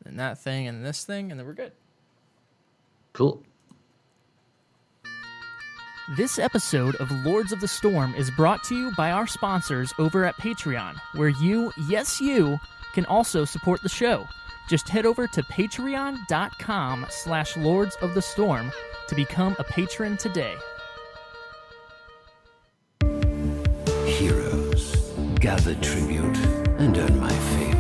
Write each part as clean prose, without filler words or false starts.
and that thing and this thing, and then we're good. Cool. This episode of Lords of the Storm is brought to you by our sponsors over at Patreon, where you, yes you, can also support the show. Just head over to patreon.com/Lords of the Storm to become a patron today. Heroes, gather tribute and earn my favor.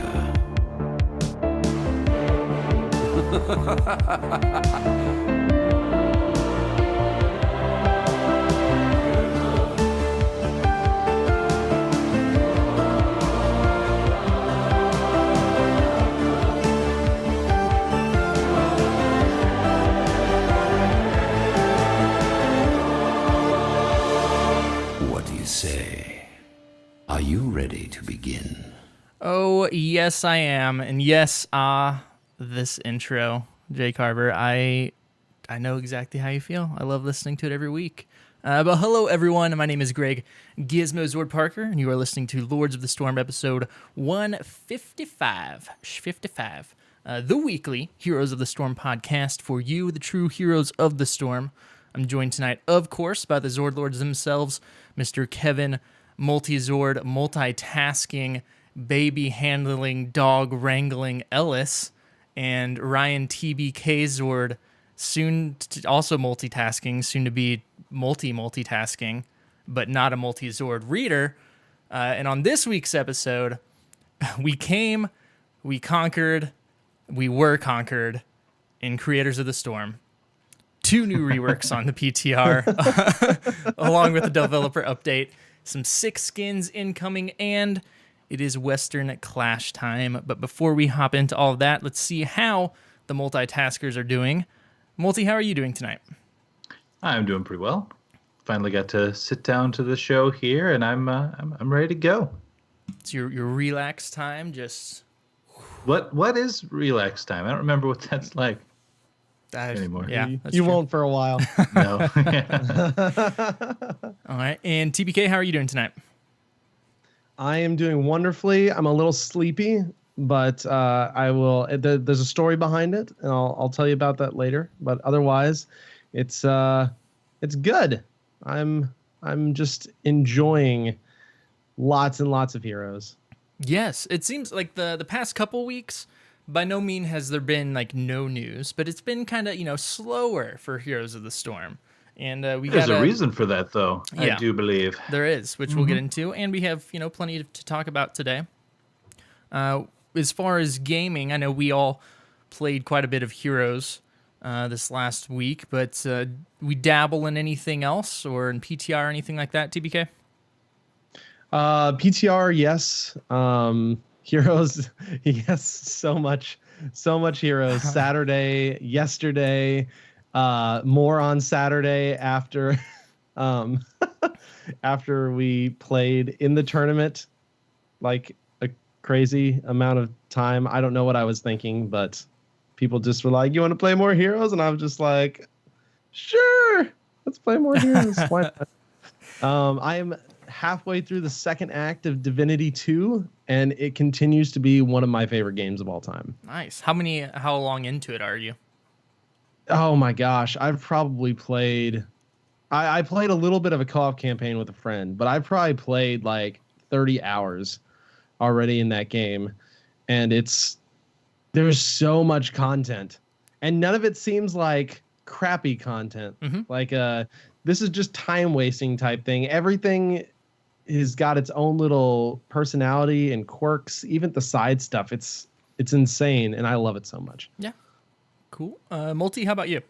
What do you say? Are you ready to begin? Oh, yes, I am. And yes, this intro, Jay Carver, I know exactly how you feel. I love listening to it every week. But hello, everyone. My name is Greg Gizmo Zord Parker, and you are listening to Lords of the Storm episode 155. The weekly Heroes of the Storm podcast for you, the true heroes of the storm. I'm joined tonight, of course, by the Zord Lords themselves, Mr. Kevin Multi-Zord, multitasking, baby-handling, dog-wrangling Ellis, and Ryan TBK Zord, also multitasking, soon to be multitasking, but not a multi-Zord reader. And on this week's episode, we came, we conquered, we were conquered in Creators of the Storm. 2 new reworks on the PTR, along with a developer update, some 6 skins incoming, and it is Western Clash time. But before we hop into all of that, let's see how the multitaskers are doing. Multi, how are you doing tonight? I'm doing pretty well. Finally got to sit down to the show here, and I'm ready to go. It's your relax time. Just what is relax time? I don't remember what that's like anymore. Yeah, you true. won't for a while. No. All right, and TBK, how are you doing tonight? I am doing wonderfully. I'm a little sleepy, but I will. There's a story behind it, and I'll tell you about that later. But otherwise, it's good. I'm just enjoying lots and lots of heroes. Yes, it seems like the past couple weeks, by no means has there been like no news, but it's been kind of slower for Heroes of the Storm, and There's a reason for that, though. Yeah. I do believe there is, which we'll get into, and we have plenty to talk about today. As far as gaming, I know we all played quite a bit of Heroes this last week, but we dabble in anything else or in PTR or anything like that, TBK? PTR, yes. Heroes, yes. So much Heroes. Saturday, yesterday, more on Saturday after, after we played in the tournament, like a crazy amount of time. I don't know what I was thinking, but people just were like, "You want to play more Heroes?" And I was just like, "Sure, let's play more Heroes." Why not? I am halfway through the second act of Divinity 2, and it continues to be one of my favorite games of all time. Nice. How long into it are you? Oh my gosh, I've probably played. I played a little bit of a co-op campaign with a friend, but I probably played like 30 hours already in that game, and there's so much content, and none of it seems like crappy content. Like this is just time wasting type thing. Everything has got its own little personality and quirks. Even the side stuff, it's insane, and I love it so much. Yeah, cool. Multi, how about you?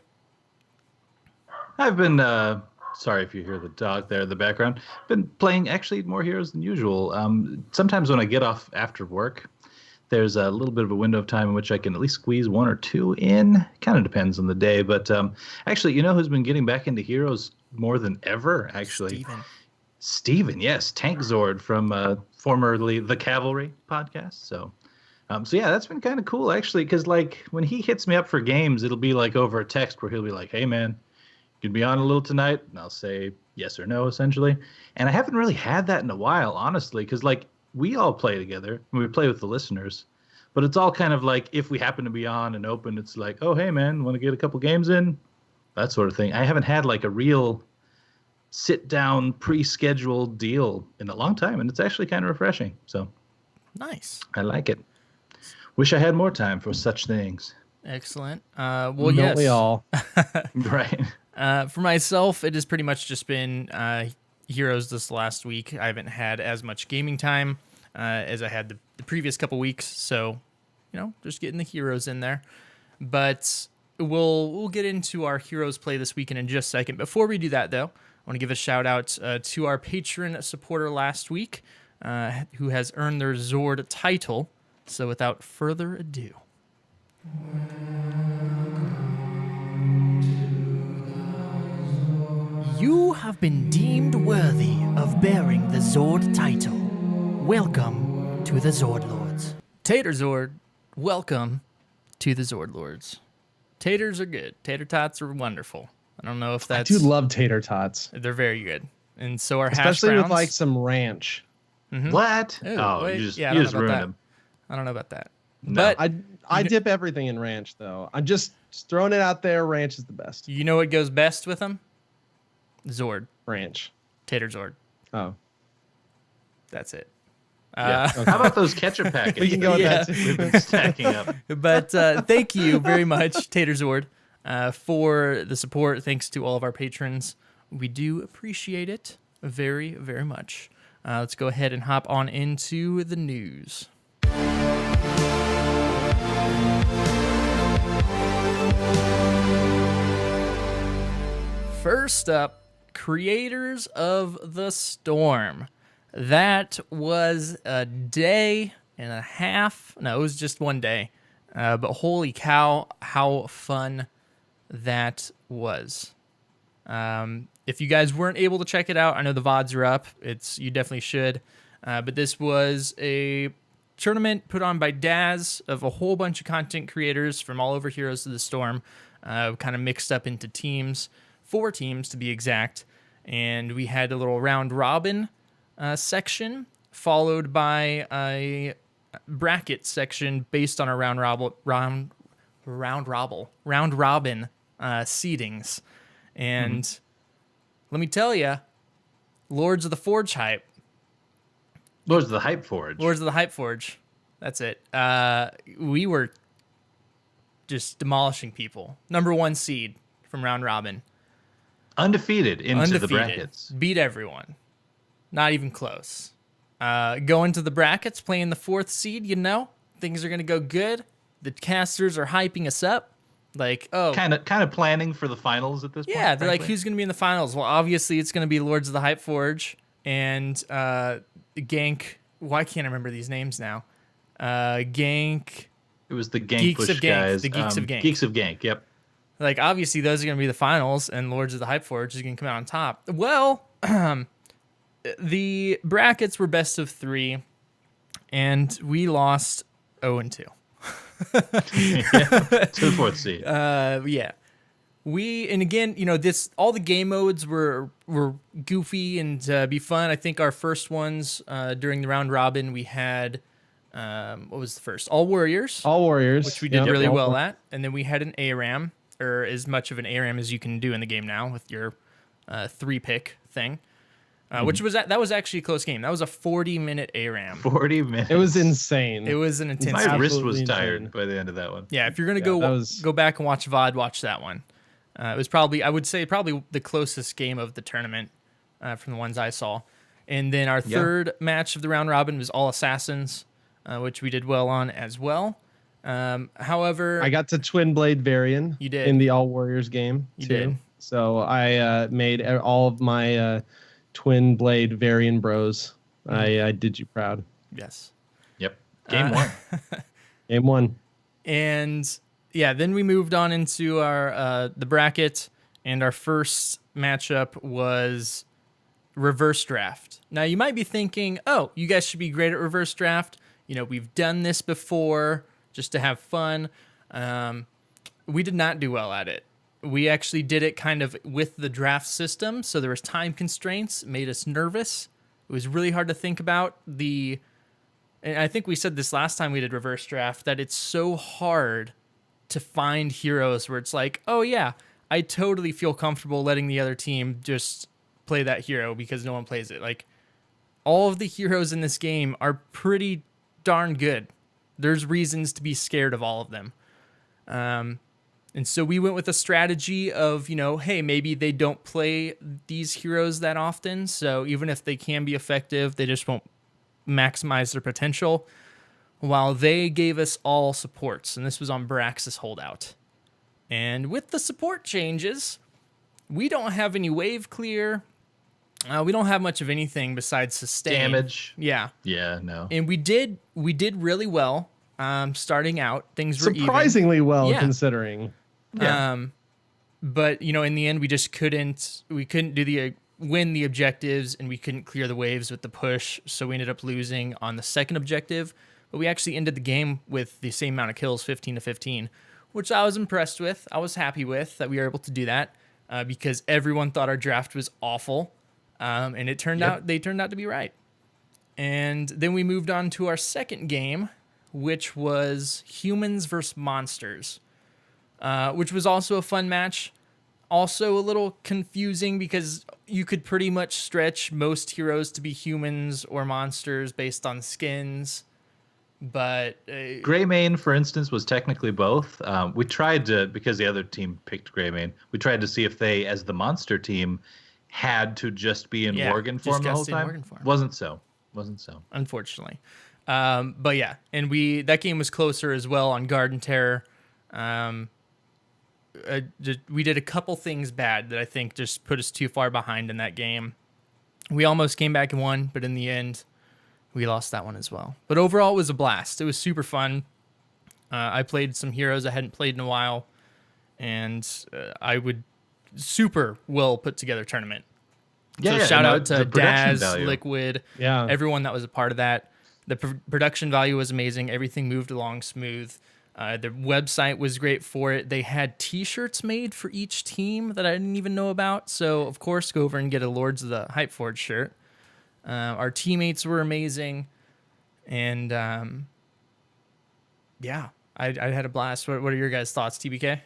I've been sorry if you hear the dog there in the background. Been playing actually more Heroes than usual. Sometimes when I get off after work, there's a little bit of a window of time in which I can at least squeeze 1 or 2 in. Kind of depends on the day, but actually, who's been getting back into Heroes more than ever? Actually, Steven, yes, Tank Zord from formerly the Cavalry podcast. So yeah, that's been kind of cool actually, because like when he hits me up for games, it'll be like over a text where he'll be like, "Hey man, you can be on a little tonight," and I'll say yes or no essentially. And I haven't really had that in a while, honestly, because like we all play together and we play with the listeners, But it's all kind of like if we happen to be on and open, it's like, oh, hey, man, want to get a couple games in? That sort of thing. I haven't had like a real sit-down, pre-scheduled deal in a long time, and it's actually kind of refreshing. So Nice. I like it. Wish I had more time for such things. Excellent. Well, Don't yes. we all? Right. For myself, it has pretty much just been Heroes this last week. I haven't had as much gaming time as I had the previous couple weeks, so just getting the Heroes in there. But we'll get into our Heroes play this weekend in just a second. Before we do that, though, I want to give a shout out to our patron supporter last week, who has earned their Zord title. So without further ado. You have been deemed worthy of bearing the Zord title. Welcome to the Zord Lords. Tater Zord, welcome to the Zord Lords. Taters are good. Tater tots are wonderful. I don't know if I that's... do love tater tots, They're very good. And so are hash especially browns. with like some ranch. What? Ew, Oh, wait, you just, yeah, I you don't just know about ruined that. them. I don't know about that. No. But I dip everything in ranch though. I'm just throwing it out there. Ranch is the best. you know what goes best with them? Zord. Ranch. Tater Zord. Oh, That's it. Yeah. How about those ketchup packets? we can go with Yeah. that too. We've been stacking up. But thank you very much, Tater Zord, for the support. Thanks to all of our patrons. We do appreciate it very, very much. Let's go ahead and hop on into the news. First up, Creators of the Storm. That was a day and a half. No, it was just one day. But holy cow, how fun that was. If you guys weren't able to check it out, I know the VODs are up. You definitely should. But this was a tournament put on by Daz of a whole bunch of content creators from all over Heroes of the Storm, kind of mixed up into teams, 4 teams to be exact. And we had a little round robin section, followed by a bracket section based on a round robin seedings. And let me tell you, Lords of the Forge hype. Lords of the Hype Forge. Lords of the Hype Forge. That's it. We were just demolishing people. Number 1 seed from round robin. Undefeated into the brackets. Beat everyone. Not even close. Going to the brackets, playing the 4th seed, things are going to go good. The casters are hyping us up. Like, oh. Kind of planning for the finals at this point. Yeah, they're like, frankly. who's going to be in the finals? Well, obviously, it's going to be Lords of the Hype Forge and Gank. Why can't I remember these names now? Gank. It was the Gank Geeks Push of Gank, guys. the Geeks of Gank. Geeks of Gank, yep. Like, obviously, those are going to be the finals, and Lords of the Hype Forge is going to come out on top. Well, the brackets were best of 3, and we lost 0-2. To the 4th seed. Yeah. And again, all the game modes were goofy and be fun. I think our first ones during the round robin, we had, what was the first? All Warriors. All Warriors, Which we did Yep. really All well War- at. And then we had an ARAM, or as much of an ARAM as you can do in the game now with your 3-pick thing. Which that was actually a close game. That was a 40-minute ARAM. 40 minutes. It was insane. It was an intense My game. wrist was Absolutely tired insane. by the end of that one. Yeah, if you're gonna that go back and watch VOD, watch that one. It was probably the closest game of the tournament from the ones I saw. And then our third match of the round robin was all assassins, which we did well on as well. However, I got to Twin Blade Varian. You did. In the All Warriors game. You too. did. So I made all of my Twin Blade Varian bros. I did you proud. yes. Yep. Game 1. Game 1. And yeah, then we moved on into our the bracket, and our first matchup was reverse draft. Now you might be thinking, oh, you guys should be great at reverse draft. We've done this before just to have fun. We did not do well at it. We actually did it kind of with the draft system, so there was time constraints, made us nervous. It was really hard to think about and I think we said this last time we did reverse draft, that it's so hard to find heroes where it's like, oh yeah, I totally feel comfortable letting the other team just play that hero because no one plays it. Like, all of the heroes in this game are pretty darn good. There's reasons to be scared of all of them. And so we went with a strategy of, hey, maybe they don't play these heroes that often. So even if they can be effective, they just won't maximize their potential. While they gave us all supports. And this was on Braxis Holdout. And with the support changes, we don't have any wave clear. We don't have much of anything besides sustain. Damage. Yeah. Yeah, no. And we did really well starting out. Things were Surprisingly well, Yeah. considering. Yeah. But in the end, we just couldn't do the win the objectives, and we couldn't clear the waves with the push. So we ended up losing on the second objective. But we actually ended the game with the same amount of kills, 15-15, which I was impressed with. I was happy with that we were able to do that because everyone thought our draft was awful, and it turned out they turned out to be right. And then we moved on to our second game, which was humans versus monsters, which was also a fun match. Also a little confusing because you could pretty much stretch most heroes to be humans or monsters based on skins. But Greymane, for instance, was technically both. We tried to, because the other team picked Greymane, we tried to see if they, as the monster team, had to just be in Worgen just form the whole in time. Worgen form. Wasn't so. Unfortunately. But yeah, and that game was closer as well on Garden Terror. We did a couple things bad that I think just put us too far behind in that game. We almost came back and won, but in the end, we lost that one as well. But overall, it was a blast. It was super fun. I played some heroes I hadn't played in a while, and I would super well put together tournament. So shout out to Daz, Liquid, everyone that was a part of that. The production value was amazing. Everything moved along smooth. The website was great for it. They had T-shirts made for each team that I didn't even know about. So, of course, go over and get a Lords of the Hypeforge shirt. Our teammates were amazing. And, yeah, I had a blast. What are your guys' thoughts, TBK?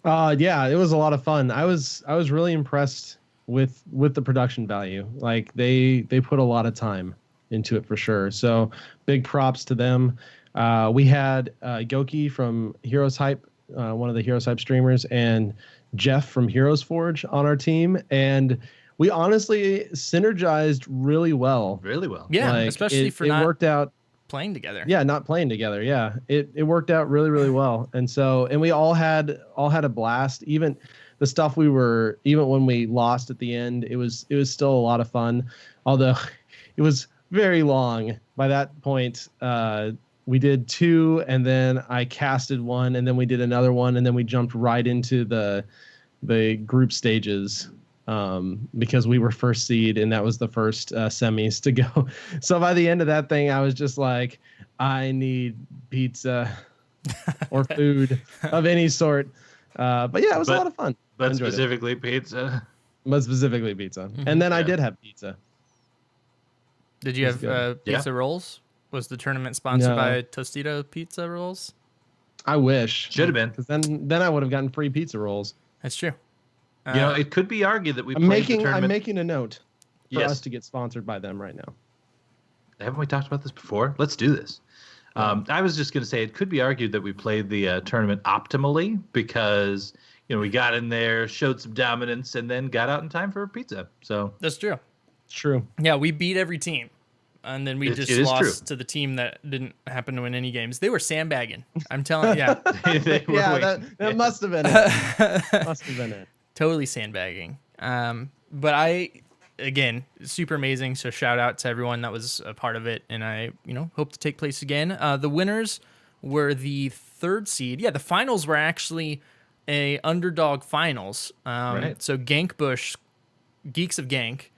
Yeah, it was a lot of fun. I was really impressed with the production value. Like they put a lot of time into it for sure. So big props to them. We had Goki from Heroes Hype, one of the Heroes Hype streamers, and Jeff from Heroes Forge on our team, and we honestly synergized really well. Really well. Yeah, Like, especially for it not worked out. playing together. Yeah, not playing together. Yeah, it worked out really well, and we all had a blast. Even the stuff even when we lost at the end, it was still a lot of fun. Although it was very long by that point. We did 2, and then I casted 1, and then we did another one, and then we jumped right into the group stages because we were first seed, and that was the first semis to go. So by the end of that thing, I was just like, I need pizza or food of any sort. But yeah, it was a lot of fun. But specifically pizza. But specifically pizza. And then I did have pizza. Did you have pizza rolls? Was the tournament sponsored by Tostito Pizza Rolls? I wish. Should have been. Because then I would have gotten free pizza rolls. That's true. It could be argued that I'm making a note for Yes. us to get sponsored by them right now. Haven't we talked about this before? Let's do this. I was just going to say it could be argued that we played the tournament optimally because we got in there, showed some dominance, and then got out in time for pizza. So That's true. It's true. Yeah, we beat every team. And then we It just is lost true. to the team that didn't happen to win any games. They were sandbagging. I'm telling you. Yeah, they were That must have been it. Must have been it. totally sandbagging. But again, super amazing. So shout out to everyone that was a part of it. And I, hope to take place again. The winners were the 3rd seed. Yeah, the finals were actually a underdog finals. Right. So Gankbush, Geeks of Gank,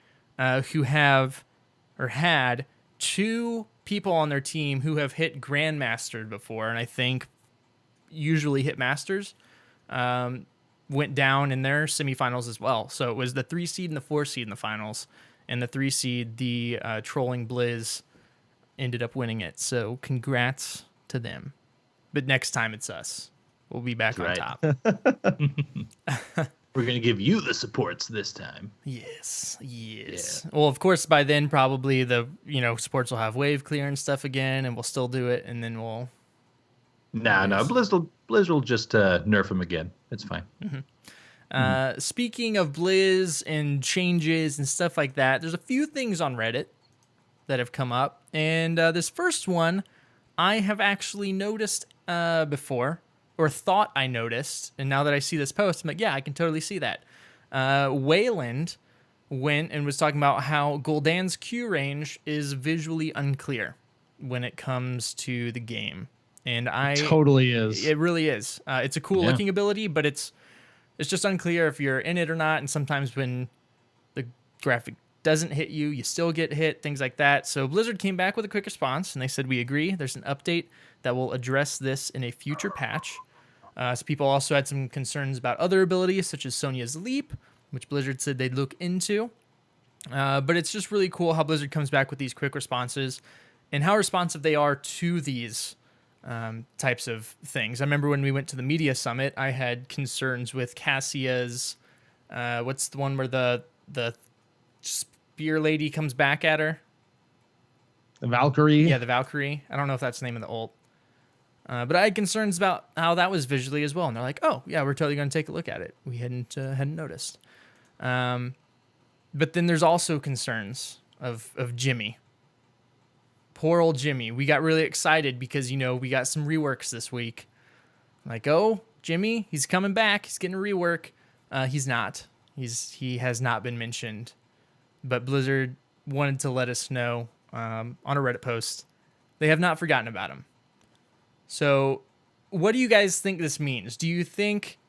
who had 2 people on their team who have hit Grandmastered before, and I think usually hit Masters, went down in their semifinals as well. So it was the 3 seed and the 4 seed in the finals, and the 3 seed, the Trolling Blizz, ended up winning it. So congrats to them. But next time it's us. We'll be back on Right. top. We're going to give you the supports this time. Yes. Well, of course, by then probably the supports will have wave clear and stuff again, and we'll still do it, and then we'll. No, Blizz will just nerf him again. It's fine. Speaking of Blizz and changes and stuff like that, there's a few things on Reddit that have come up, and this first one I have actually noticed before, or thought I noticed, and now that I see this post, I'm like, yeah, I can totally see that. Wayland went and was talking about how Gul'dan's Q range is visually unclear when it comes to the game, and Totally is. It really is. It's a cool looking ability, but it's just unclear if you're in it or not, and sometimes when the graphic doesn't hit you, you still get hit, things like that. So Blizzard came back with a quick response, and they said, we agree. There's an update that will address this in a future patch. So people also had some concerns about other abilities, such as Sonya's Leap, which Blizzard said they'd look into. But it's just really cool how Blizzard comes back with these quick responses and how responsive they are to these types of things. I remember when we went to the media summit, I had concerns with Cassia's, what's the one where the spear lady comes back at her? The Valkyrie. Yeah, the Valkyrie. I don't know if that's the name of the ult. But I had concerns about how that was visually as well. And they're like, oh, yeah, we're totally going to take a look at it. We hadn't noticed. But then there's also concerns of Jimmy. Poor old Jimmy. We got really excited because, we got some reworks this week. Like, oh, Jimmy, he's coming back. He's getting a rework. He's not. He has not been mentioned. But Blizzard wanted to let us know on a Reddit post. They have not forgotten about him. So what do you guys think this means? Do you think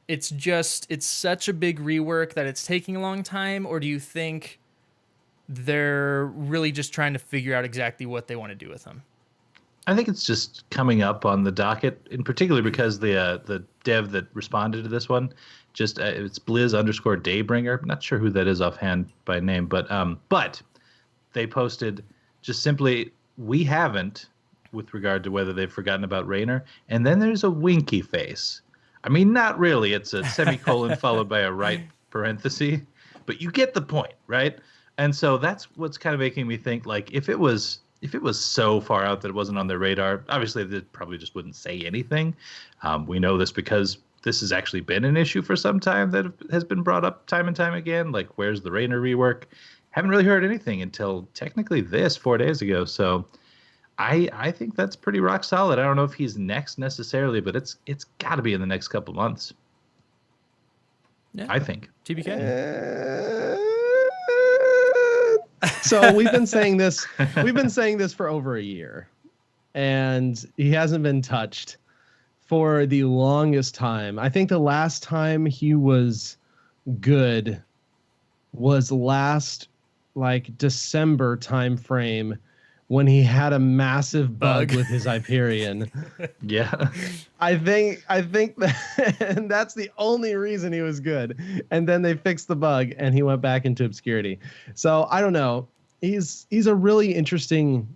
it's such a big rework that it's taking a long time? Or do you think they're really just trying to figure out exactly what they want to do with him? I think it's just coming up on the docket, in particular because the dev that responded to this one, just it's Blizz_Daybringer. I'm not sure who that is offhand by name, but they posted just simply, we haven't, with regard to whether they've forgotten about Raynor. And then there's a winky face. I mean, not really. It's a semicolon followed by a right parenthesis, but you get the point, right? And so that's what's kind of making me think, like, if it was so far out that it wasn't on their radar, obviously they probably just wouldn't say anything. We know this because this has actually been an issue for some time that has been brought up time and time again. Like, where's the Raynor rework? Haven't really heard anything until technically 4 days ago. So I think that's pretty rock solid. I don't know if he's next necessarily, but it's got to be in the next couple months. Yeah. I think. TBK? So we've been saying this for over a year, and he hasn't been touched for the longest time. I think the last time he was good was last December time frame, when he had a massive bug with his Hyperion. Yeah. I think that, and that's the only reason he was good. And then they fixed the bug and he went back into obscurity. So I don't know. He's a really interesting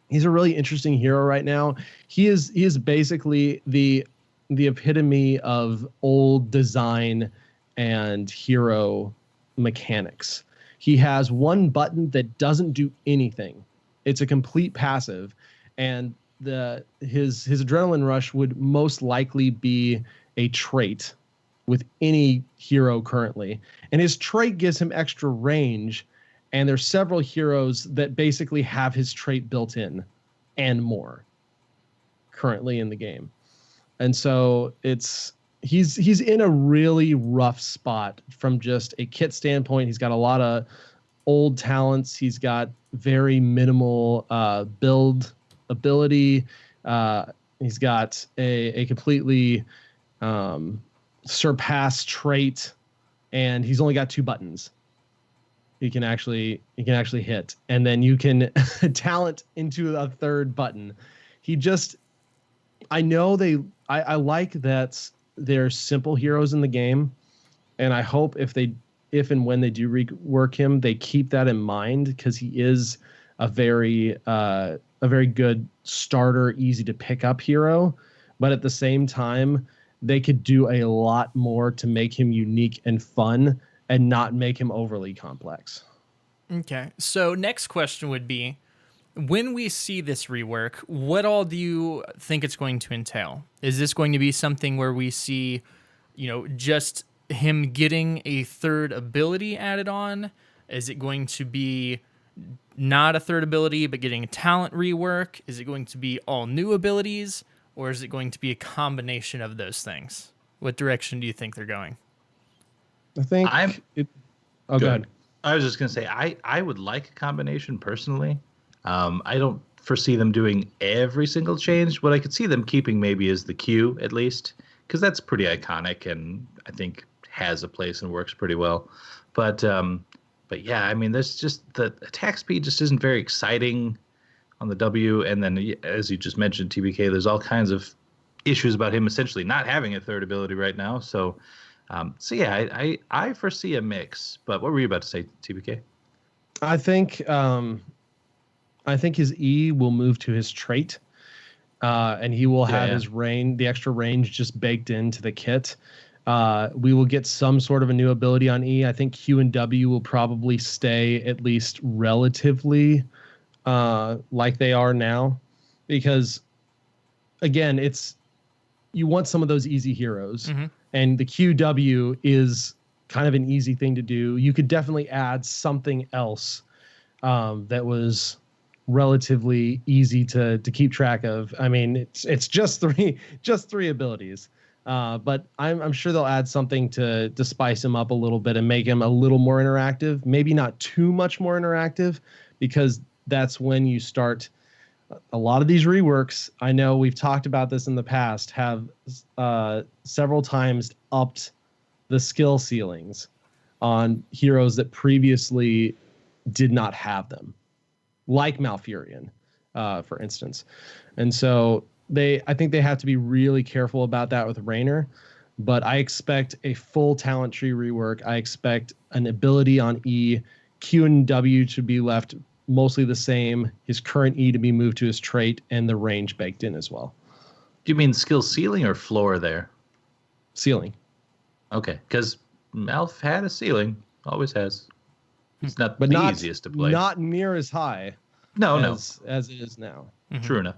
hero right now. He is basically the epitome of old design and hero mechanics. He has one button that doesn't do anything. It's a complete passive, and his adrenaline rush would most likely be a trait with any hero currently. And his trait gives him extra range, and there's several heroes that basically have his trait built in and more currently in the game. And so he's in a really rough spot from just a kit standpoint. He's got a lot of old talents. He's got very minimal build ability. He's got a completely surpassed trait, and he's only got 2 buttons. He can actually hit, and then you can talent into a 3rd button. I like that there's simple heroes in the game, and I hope if and when they do rework him, they keep that in mind, because he is a very good starter, easy to pick up hero, but at the same time, they could do a lot more to make him unique and fun and not make him overly complex. Okay. So next question would be, when we see this rework, what all do you think it's going to entail? Is this going to be something where we see, just him getting a third ability added on? Is it going to be not a third ability, but getting a talent rework? Is it going to be all new abilities? Or is it going to be a combination of those things? What direction do you think they're going? I think go ahead. I was just going to say, I would like a combination personally. I don't foresee them doing every single change. What I could see them keeping maybe is the Q, at least, because that's pretty iconic and I think has a place and works pretty well. But yeah, I mean, there's just the attack speed just isn't very exciting on the W. And then, as you just mentioned, TBK, there's all kinds of issues about him essentially not having a third ability right now. So yeah, I foresee a mix. But what were you about to say, TBK? I think his E will move to his trait, and he will have his the extra range just baked into the kit. We will get some sort of a new ability on E. I think Q and W will probably stay at least relatively like they are now, because again, you want some of those easy heroes, and the QW is kind of an easy thing to do. You could definitely add something else that was relatively easy to keep track of. I mean, it's just three abilities. But I'm sure they'll add something to spice him up a little bit and make him a little more interactive. Maybe not too much more interactive, because that's when you start. A lot of these reworks, I know we've talked about this in the past, have several times upped the skill ceilings on heroes that previously did not have them, like Malfurion, for instance. And so I think they have to be really careful about that with Raynor, but I expect a full talent tree rework. I expect an ability on E, Q and W to be left mostly the same, his current E to be moved to his trait, and the range baked in as well. Do you mean skill ceiling or floor there? Ceiling. Okay, because Malf had a ceiling, always has. It's not easiest to play. Not near as high. As it is now. True enough.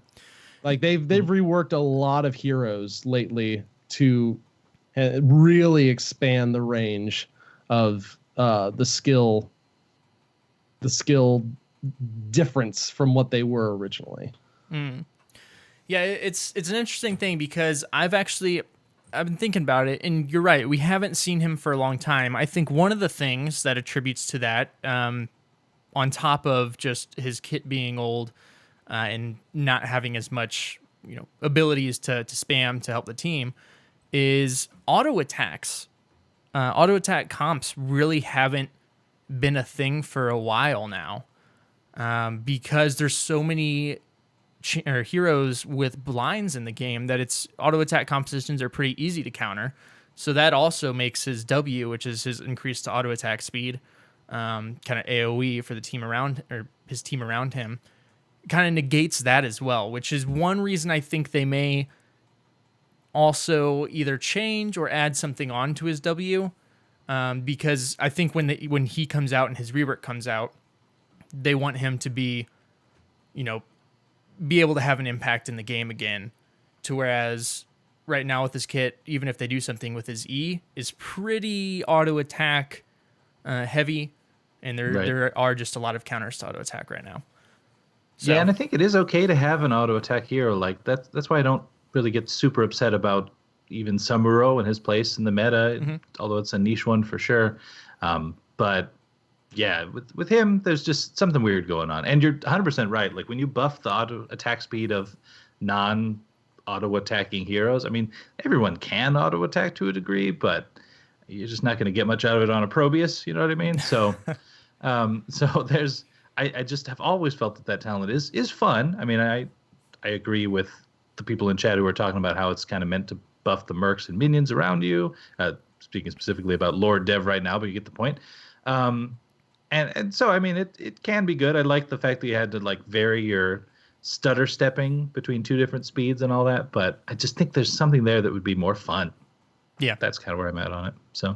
Like they've reworked a lot of heroes lately to really expand the range of the skill difference from what they were originally. Yeah, it's an interesting thing, because I've been thinking about it, and you're right, we haven't seen him for a long time. I think one of the things that attributes to that, on top of just his kit being old and not having as much abilities to spam to help the team, is auto attacks. Auto attack comps really haven't been a thing for a while now, because there's so many heroes with blinds in the game that its auto attack compositions are pretty easy to counter. So that also makes his W, which is his increase to auto attack speed, kind of AoE for the team around, or his team around him, kind of negates that as well, which is one reason I think they may also either change or add something onto his W, because I think when he comes out and his rework comes out, they want him to be able to have an impact in the game again, to whereas right now with his kit, even if they do something with his E, is pretty auto attack heavy, and there are just a lot of counters to auto attack right now. So, yeah, and I think it is okay to have an auto attack hero. Like that's why I don't really get super upset about even Samuro and his place in the meta, although it's a niche one for sure. But yeah, with him, there's just something weird going on. And you're 100% right. Like when you buff the auto attack speed of non-auto attacking heroes, I mean, everyone can auto attack to a degree, but you're just not going to get much out of it on a Probius. You know what I mean? So, so there's. I just have always felt that talent is fun. I mean, I agree with the people in chat who are talking about how it's kind of meant to buff the mercs and minions around you. Speaking specifically about Lord Dev right now, but you get the point. And so I mean it can be good. I like the fact that you had to like vary your stutter stepping between two different speeds and all that, but I just think there's something there that would be more fun. Yeah. That's kind of where I'm at on it. So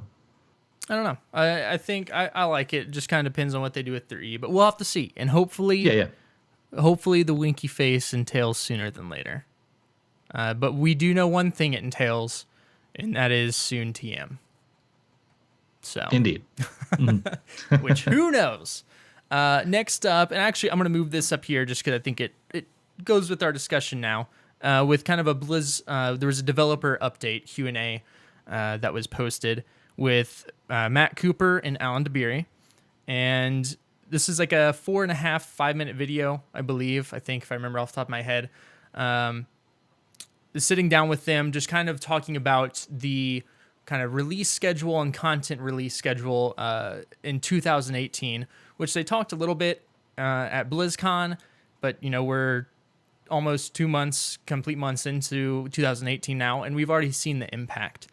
I don't know. I think I like it. Just kind of depends on what they do with their E, but we'll have to see. And hopefully, yeah. hopefully the winky face entails sooner than later. But we do know one thing it entails, and that is soon TM. So Indeed. which who knows? Next up, and actually I'm going to move this up here just because I think it goes with our discussion now. With kind of a Blizz, there was a developer update Q&A that was posted with Matt Cooper and Alan Dabiri, and this is like a 4.5-5 minute video, I believe. I think if I remember off the top of my head, sitting down with them, just kind of talking about the kind of release schedule and content release schedule in 2018, which they talked a little bit at BlizzCon, but we're almost 2 months, complete months into 2018 now, and we've already seen the impact.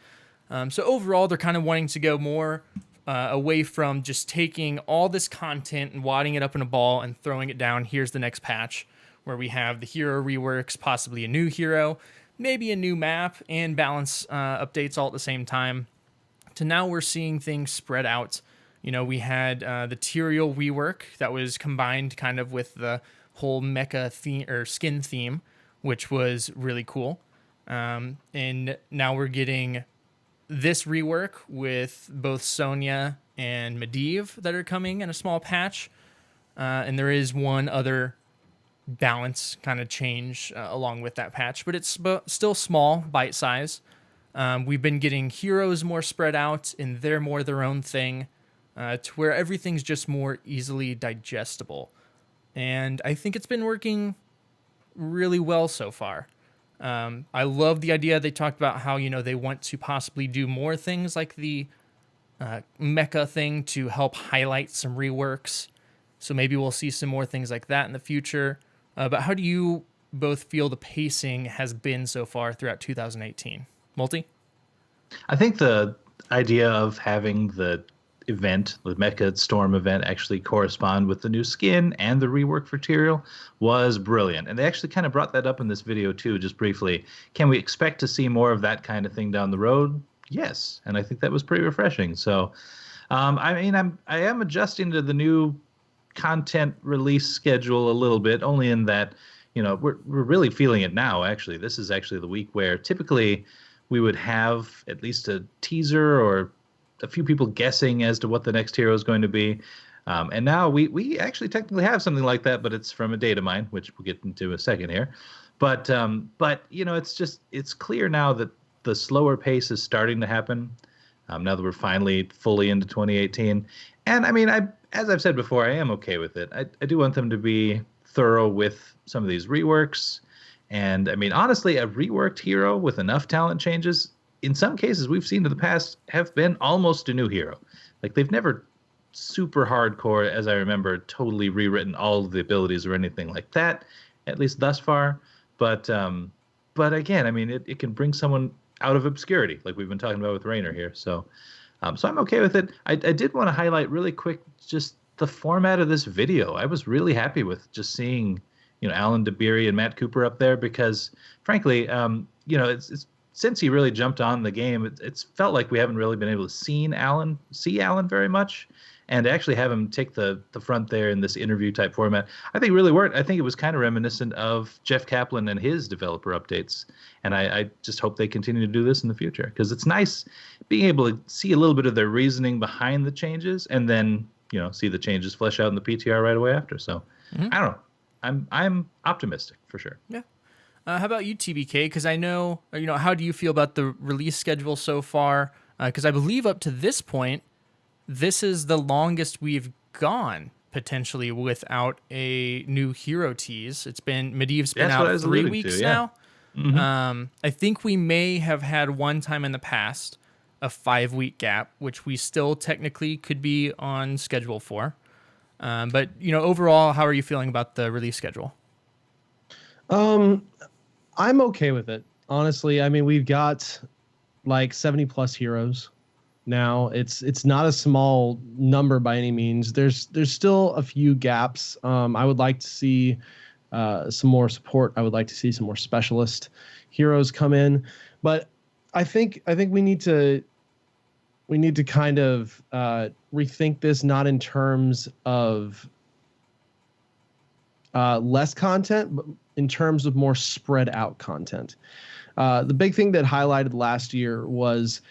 So overall, they're kind of wanting to go more away from just taking all this content and wadding it up in a ball and throwing it down. Here's the next patch where we have the hero reworks, possibly a new hero, maybe a new map, and balance updates all at the same time. To now we're seeing things spread out. We had the Tyrael rework that was combined kind of with the whole mecha theme or skin theme, which was really cool. And now we're getting this rework with both Sonya and Medivh that are coming in a small patch. And there is one other balance kind of change along with that patch, but it's still small, bite size. We've been getting heroes more spread out, and they're more their own thing, to where everything's just more easily digestible. And I think it's been working really well so far. I love the idea they talked about how, they want to possibly do more things like the mecha thing to help highlight some reworks. So maybe we'll see some more things like that in the future. But how do you both feel the pacing has been so far throughout 2018? Multi? I think the idea of having the event, the Mecha Storm event, actually correspond with the new skin and the rework for Tyrael was brilliant. And they actually kind of brought that up in this video too, just briefly. Can we expect to see more of that kind of thing down the road? Yes. And I think that was pretty refreshing. So, I am adjusting to the new content release schedule a little bit, only in that, we're really feeling it now, actually. This is actually the week where typically we would have at least a teaser or a few people guessing as to what the next hero is going to be. And now we actually technically have something like that, but it's from a data mine, which we'll get into in a second here. But it's clear now that the slower pace is starting to happen now that we're finally fully into 2018. And as I've said before, I am okay with it. I do want them to be thorough with some of these reworks. And honestly, a reworked hero with enough talent changes, in some cases we've seen in the past, have been almost a new hero. Like, they've never super hardcore, as I remember, totally rewritten all of the abilities or anything like that, at least thus far. But again, it can bring someone out of obscurity, like we've been talking about with Raynor here. So I'm okay with it. I did want to highlight really quick just the format of this video. I was really happy with just seeing, Alan Dabiri and Matt Cooper up there, because frankly, it's since he really jumped on the game, it's felt like we haven't really been able to see Alan very much, and to actually have him take the front there in this interview type format, I think really worked. I think it was kind of reminiscent of Jeff Kaplan and his developer updates, and I just hope they continue to do this in the future, because it's nice being able to see a little bit of their reasoning behind the changes, and then see the changes flesh out in the PTR right away after. So I don't know, I'm optimistic for sure. Yeah. How about you, TBK? Because I know, how do you feel about the release schedule so far? Because I believe up to this point, this is the longest we've gone potentially without a new hero tease. Medivh's been out 3 weeks now. Mm-hmm. I think we may have had one time in the past a 5-week gap, which we still technically could be on schedule for. But overall, how are you feeling about the release schedule? I'm okay with it, honestly. We've got like 70 plus heroes now. It's not a small number by any means. There's still a few gaps. I would like to see some more support. I would like to see some more specialist heroes come in, but I think we need to kind of rethink this, not in terms of less content, but in terms of more spread out content. The big thing that highlighted last year was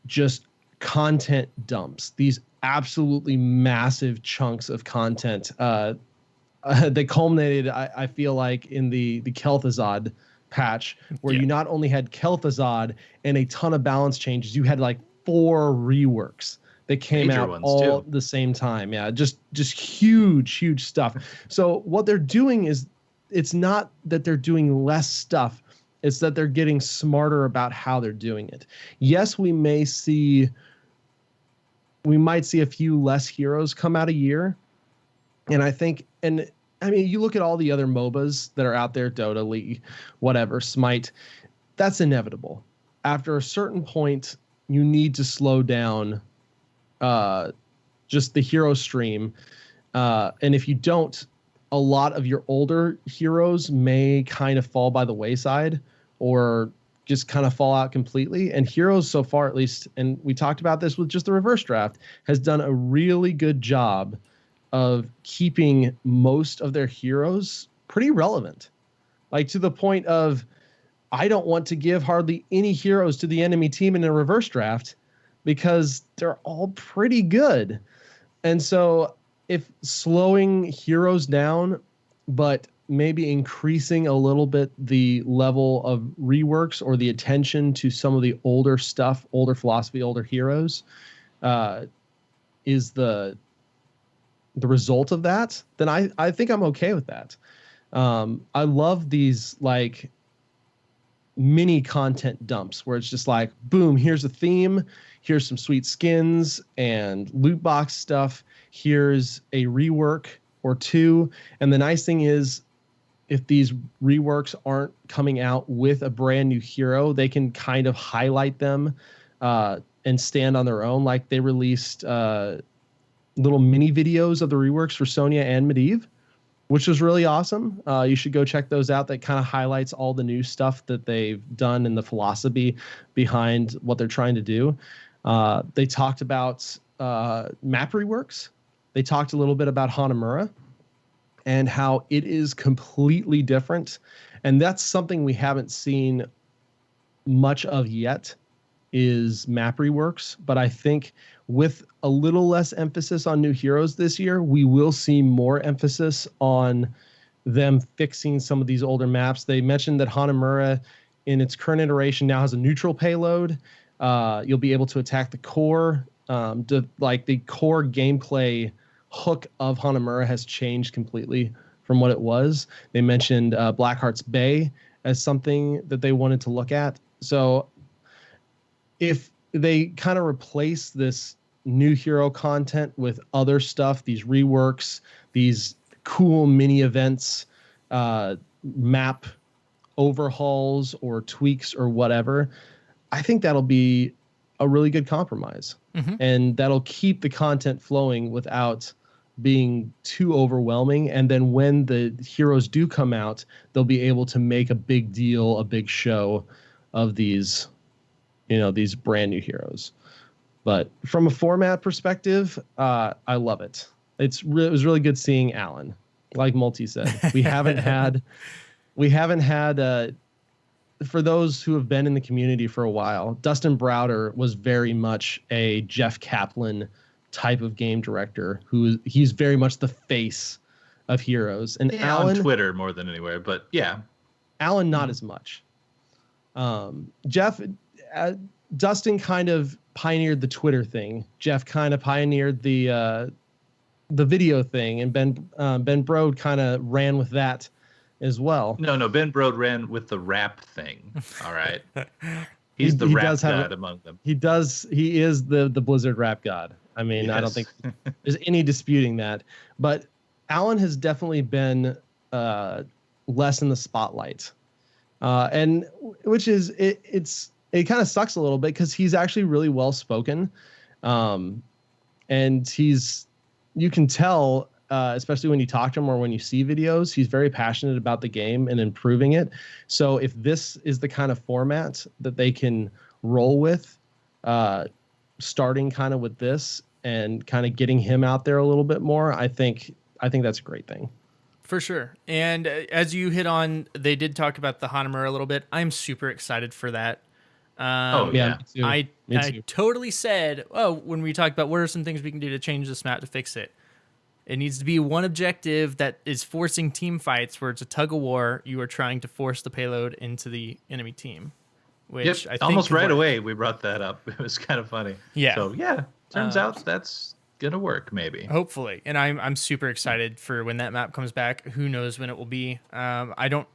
just content dumps. These absolutely massive chunks of content. They culminated, I feel like, in the Kel'Thuzad patch, where you not only had Kel'Thuzad and a ton of balance changes, you had like 4 reworks that came Major out ones, all too. the same time. Yeah, just huge stuff. So what they're doing is, it's not that they're doing less stuff, it's that they're getting smarter about how they're doing it. Yes, we might see a few less heroes come out a year. And I think, and I mean, you look at all the other MOBAs that are out there, Dota, League, whatever, Smite, that's inevitable. After a certain point, you need to slow down just the hero stream. And if you don't, a lot of your older heroes may kind of fall by the wayside or just kind of fall out completely. And Heroes so far, at least, and we talked about this with just the reverse draft, has done a really good job of keeping most of their heroes pretty relevant. Like, to the point of, I don't want to give hardly any heroes to the enemy team in a reverse draft because they're all pretty good. And so if slowing heroes down, but maybe increasing a little bit the level of reworks or the attention to some of the older stuff, older philosophy, older heroes, is the result of that, then I think I'm okay with that. I love these like mini content dumps where it's just like, boom, here's a theme, here's some sweet skins and loot box stuff, here's a rework or 2. And the nice thing is, if these reworks aren't coming out with a brand new hero, they can kind of highlight them and stand on their own. Like, they released little mini videos of the reworks for Sonya and Medivh, which was really awesome. You should go check those out. That kind of highlights all the new stuff that they've done and the philosophy behind what they're trying to do. They talked about map reworks. They talked a little bit about Hanamura and how it is completely different. And that's something we haven't seen much of yet, is map reworks. But I think with a little less emphasis on new heroes this year, we will see more emphasis on them fixing some of these older maps. They mentioned that Hanamura in its current iteration now has a neutral payload. You'll be able to attack the core. The core gameplay hook of Hanamura has changed completely from what it was. They mentioned Blackheart's Bay as something that they wanted to look at. So if they kind of replace this new hero content with other stuff, these reworks, these cool mini events, map overhauls or tweaks or whatever, I think that'll be a really good compromise. And that'll keep the content flowing without being too overwhelming. And then when the heroes do come out, they'll be able to make a big deal, a big show of these, these brand new heroes. But from a format perspective, I love it. It was really good seeing Alan. Like Multi said, we haven't had, for those who have been in the community for a while, Dustin Browder was very much a Jeff Kaplan type of game director he's very much the face of Heroes. And Alan, on Twitter more than anywhere, but yeah. Alan, not as much. Dustin kind of pioneered the Twitter thing. Jeff kind of pioneered the video thing, and Ben Brode kind of ran with that as well. No, Ben Brode ran with the rap thing. All right. He's the rap god among them. He is the Blizzard rap god. I mean, yes. I don't think there's any disputing that. But Alan has definitely been less in the spotlight. And which is, it's it kind of sucks a little bit because he's actually really well spoken, and you can tell, especially when you talk to him or when you see videos, he's very passionate about the game and improving it. So if this is the kind of format that they can roll with, starting kind of with this and kind of getting him out there a little bit more, I think that's a great thing. For sure. And as you hit on, they did talk about the Hanamura a little bit. I'm super excited for that. Oh, yeah. Me too. I Me too. totally said, when we talked about what are some things we can do to change this map to fix it, it needs to be one objective that is forcing team fights where it's a tug of war. You are trying to force the payload into the enemy team, which I think almost could right work. away we brought that up. It was kind of funny. Yeah. So yeah, turns out that's gonna work maybe. Hopefully, and I'm super excited for when that map comes back. Who knows when it will be? I don't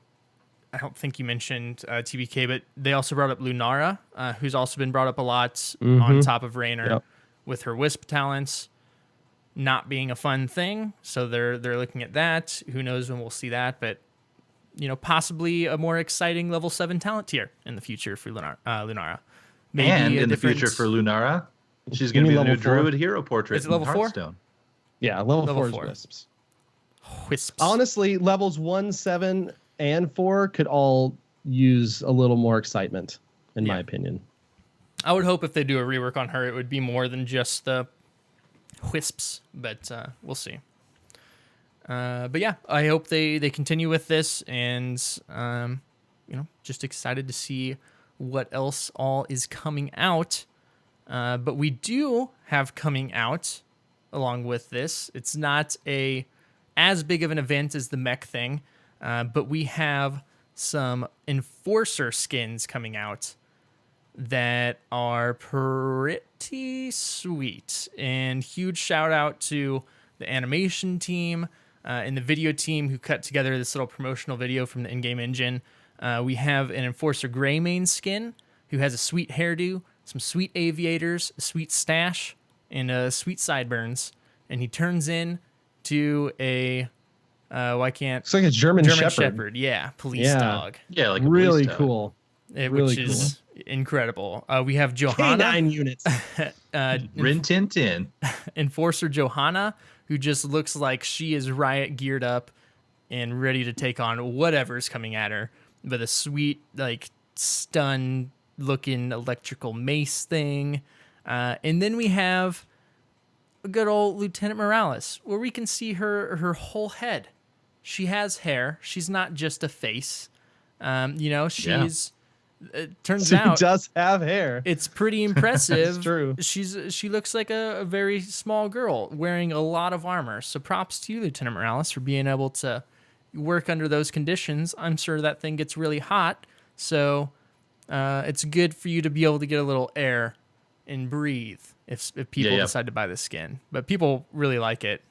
think you mentioned TBK, but they also brought up Lunara, who's also been brought up a lot on top of Raynor with her Wisp talents not being a fun thing. So they're looking at that. Who knows when we'll see that? But possibly a more exciting level 7 talent tier in the future for Lunara. Maybe And in the different- future for Lunara, she's going to be the new level 4? Druid hero portrait. Is it level in 4? Hearthstone. Yeah, level Level 4 is 4. Wisps. Wisps. Honestly, levels 1, 7, and 4 could all use a little more excitement, in my opinion. I would hope if they do a rework on her, it would be more than just the wisps, but we'll see. But yeah, I hope they continue with this, and just excited to see what else all is coming out. But we do have coming out along with this. It's not as big of an event as the mech thing, but we have some Enforcer skins coming out that are pretty sweet. And huge shout out to the animation team and the video team who cut together this little promotional video from the in-game engine. We have an Enforcer Greymane skin who has a sweet hairdo, some sweet aviators, a sweet stash, and sweet sideburns. And he turns in to a It's like a German Shepherd. Yeah, police Yeah. dog. Yeah, like a Really police dog. cool. Really which is incredible. We have Johanna, K9 units. Rin Tin Tin. Enforcer Johanna, who just looks like she is riot geared up and ready to take on whatever's coming at her with a sweet, like, stun looking electrical mace thing. And then we have a good old Lieutenant Morales, where we can see her whole head. She has hair. She's not just a face. She's it turns She out does have hair. it's pretty impressive. It's true. She looks like a very small girl wearing a lot of armor. So props to you, Lieutenant Morales, for being able to work under those conditions. I'm sure that thing gets really hot. So it's good for you to be able to get a little air and breathe if people decide to buy the skin. But people really like it.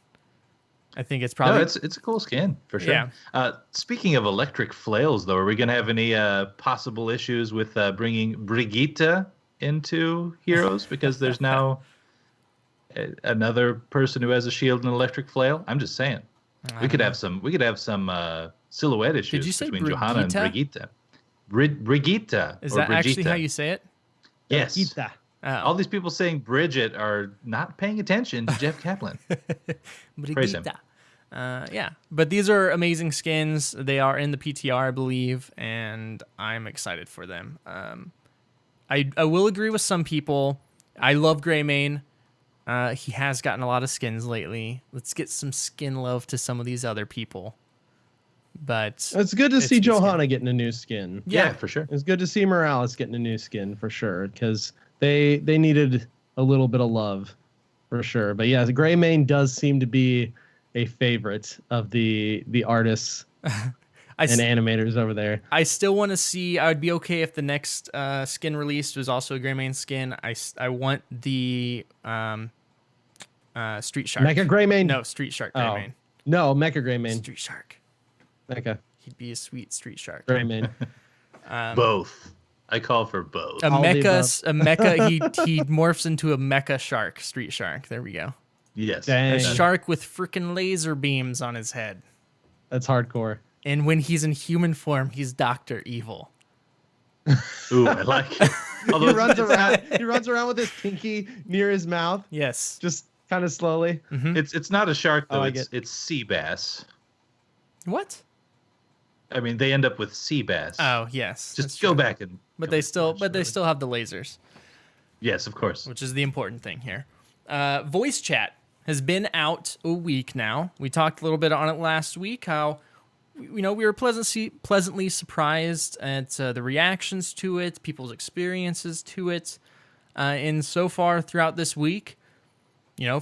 I think it's probably... No, it's a cool skin for sure. Yeah. Speaking of electric flails, though, are we going to have any possible issues with bringing Brigitte into Heroes because there's now another person who has a shield and electric flail? I'm just saying. We could have some silhouette issues Did you say between Johanna and Brigitte. Brigitte. Is or that actually Brigitte. how you say it? Yes. Brigitte. Oh. All these people saying Bridget are not paying attention to Jeff Kaplan. Praise him. Yeah, but these are amazing skins. They are in the PTR, I believe, and I'm excited for them. I will agree with some people. I love Greymane. He has gotten a lot of skins lately. Let's get some skin love to some of these other people. But It's good to see good skin. Johanna getting a new skin. Yeah, for sure. It's good to see Morales getting a new skin for sure, because they needed a little bit of love for sure. But yeah, the Greymane does seem to be a favorite of the artists and animators over there. I still want to see. I would be okay if the next skin released was also a Greymane skin. I want the Street Shark. Mecha Greymane? No, Street Shark Greymane. No, Mecha Greymane. Street Shark. Mecha He'd be a sweet Street Shark. Greymane. Both. I call for both. A All the mecha. He morphs into a mecha shark. Street Shark. There we go. Yes. Dang. A Yeah. shark with freaking laser beams on his head. That's hardcore. And when he's in human form, he's Dr. Evil. Ooh, I like it. Although He runs around with his pinky near his mouth, Yes. just kind of slowly. it's not a shark though. Oh, I It's sea bass. What? I mean, they end up with sea bass. Oh, yes. that's Just go true. back and. But they still have the lasers, Yes, of course. which is the important thing here. Voice chat has been out a week now. We talked a little bit on it last week. How we were pleasantly surprised at the reactions to it, people's experiences to it, and so far throughout this week,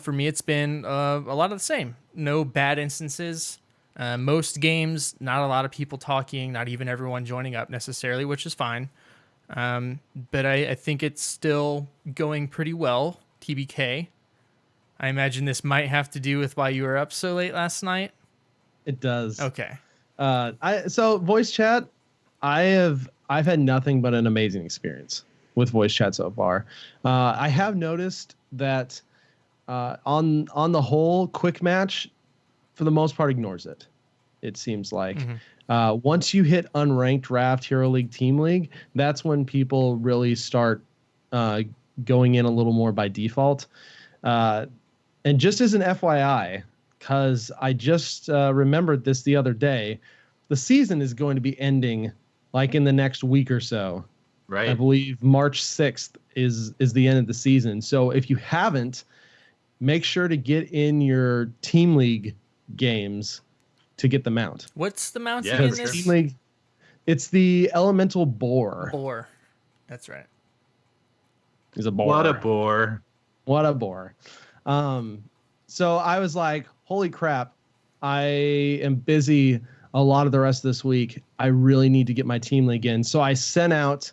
for me it's been a lot of the same. No bad instances. Most games, not a lot of people talking, not even everyone joining up necessarily, which is fine. But I think it's still going pretty well. TBK. I imagine this might have to do with why you were up so late last night. It does. Okay. So voice chat, I've had nothing but an amazing experience with voice chat so far. I have noticed that on the whole, quick match for the most part ignores it. It seems like once you hit unranked draft, Hero League, Team League, that's when people really start going in a little more by default. And just as an FYI, because I just remembered this the other day, the season is going to be ending like in the next week or so. Right. I believe March 6th is the end of the season. So if you haven't, make sure to get in your Team League games to get the mount. What's the mounts Yeah, again? Because sure. Team League, it's the Elemental Boar. Boar. That's right. Is a boar. What a bore. What a bore. So I was like, holy crap, I am busy a lot of the rest of this week. I really need to get my Team League in. So I sent out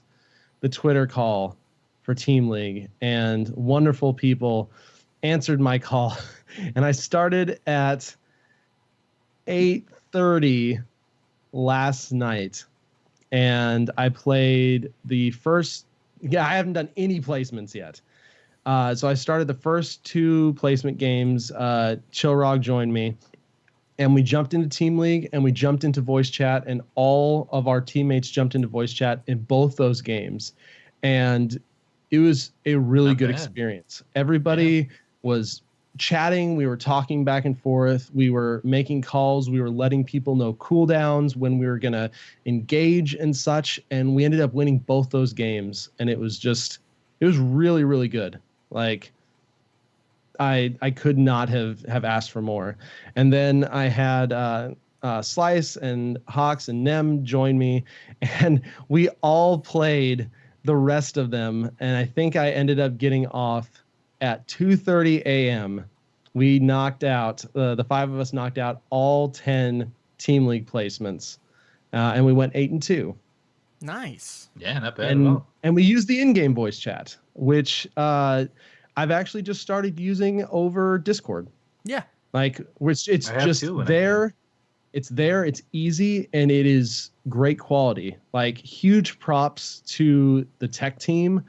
the Twitter call for Team League, and wonderful people answered my call. And I started at 8:30 last night, and I played the first. Yeah, I haven't done any placements yet. So I started the first two placement games. Chillrog joined me, and we jumped into Team League, and we jumped into voice chat, and all of our teammates jumped into voice chat in both those games. And it was a really Not good bad. experience. Everybody was chatting. We were talking back and forth. We were making calls. We were letting people know cooldowns when we were going to engage and such. And we ended up winning both those games. And it was really, really good. Like, I could not have asked for more. And then I had Slice and Hawks and Nem join me, and we all played the rest of them. And I think I ended up getting off at 2:30 a.m. We knocked out, the five of us knocked out all 10 Team League placements, and we went 8-2. Nice. Yeah, not bad at all. And we used the in-game voice chat, which I've actually just started using over Discord. Yeah. Like, which it's I have just too when I there. It's there. It's easy, and it is great quality. Like, huge props to the tech team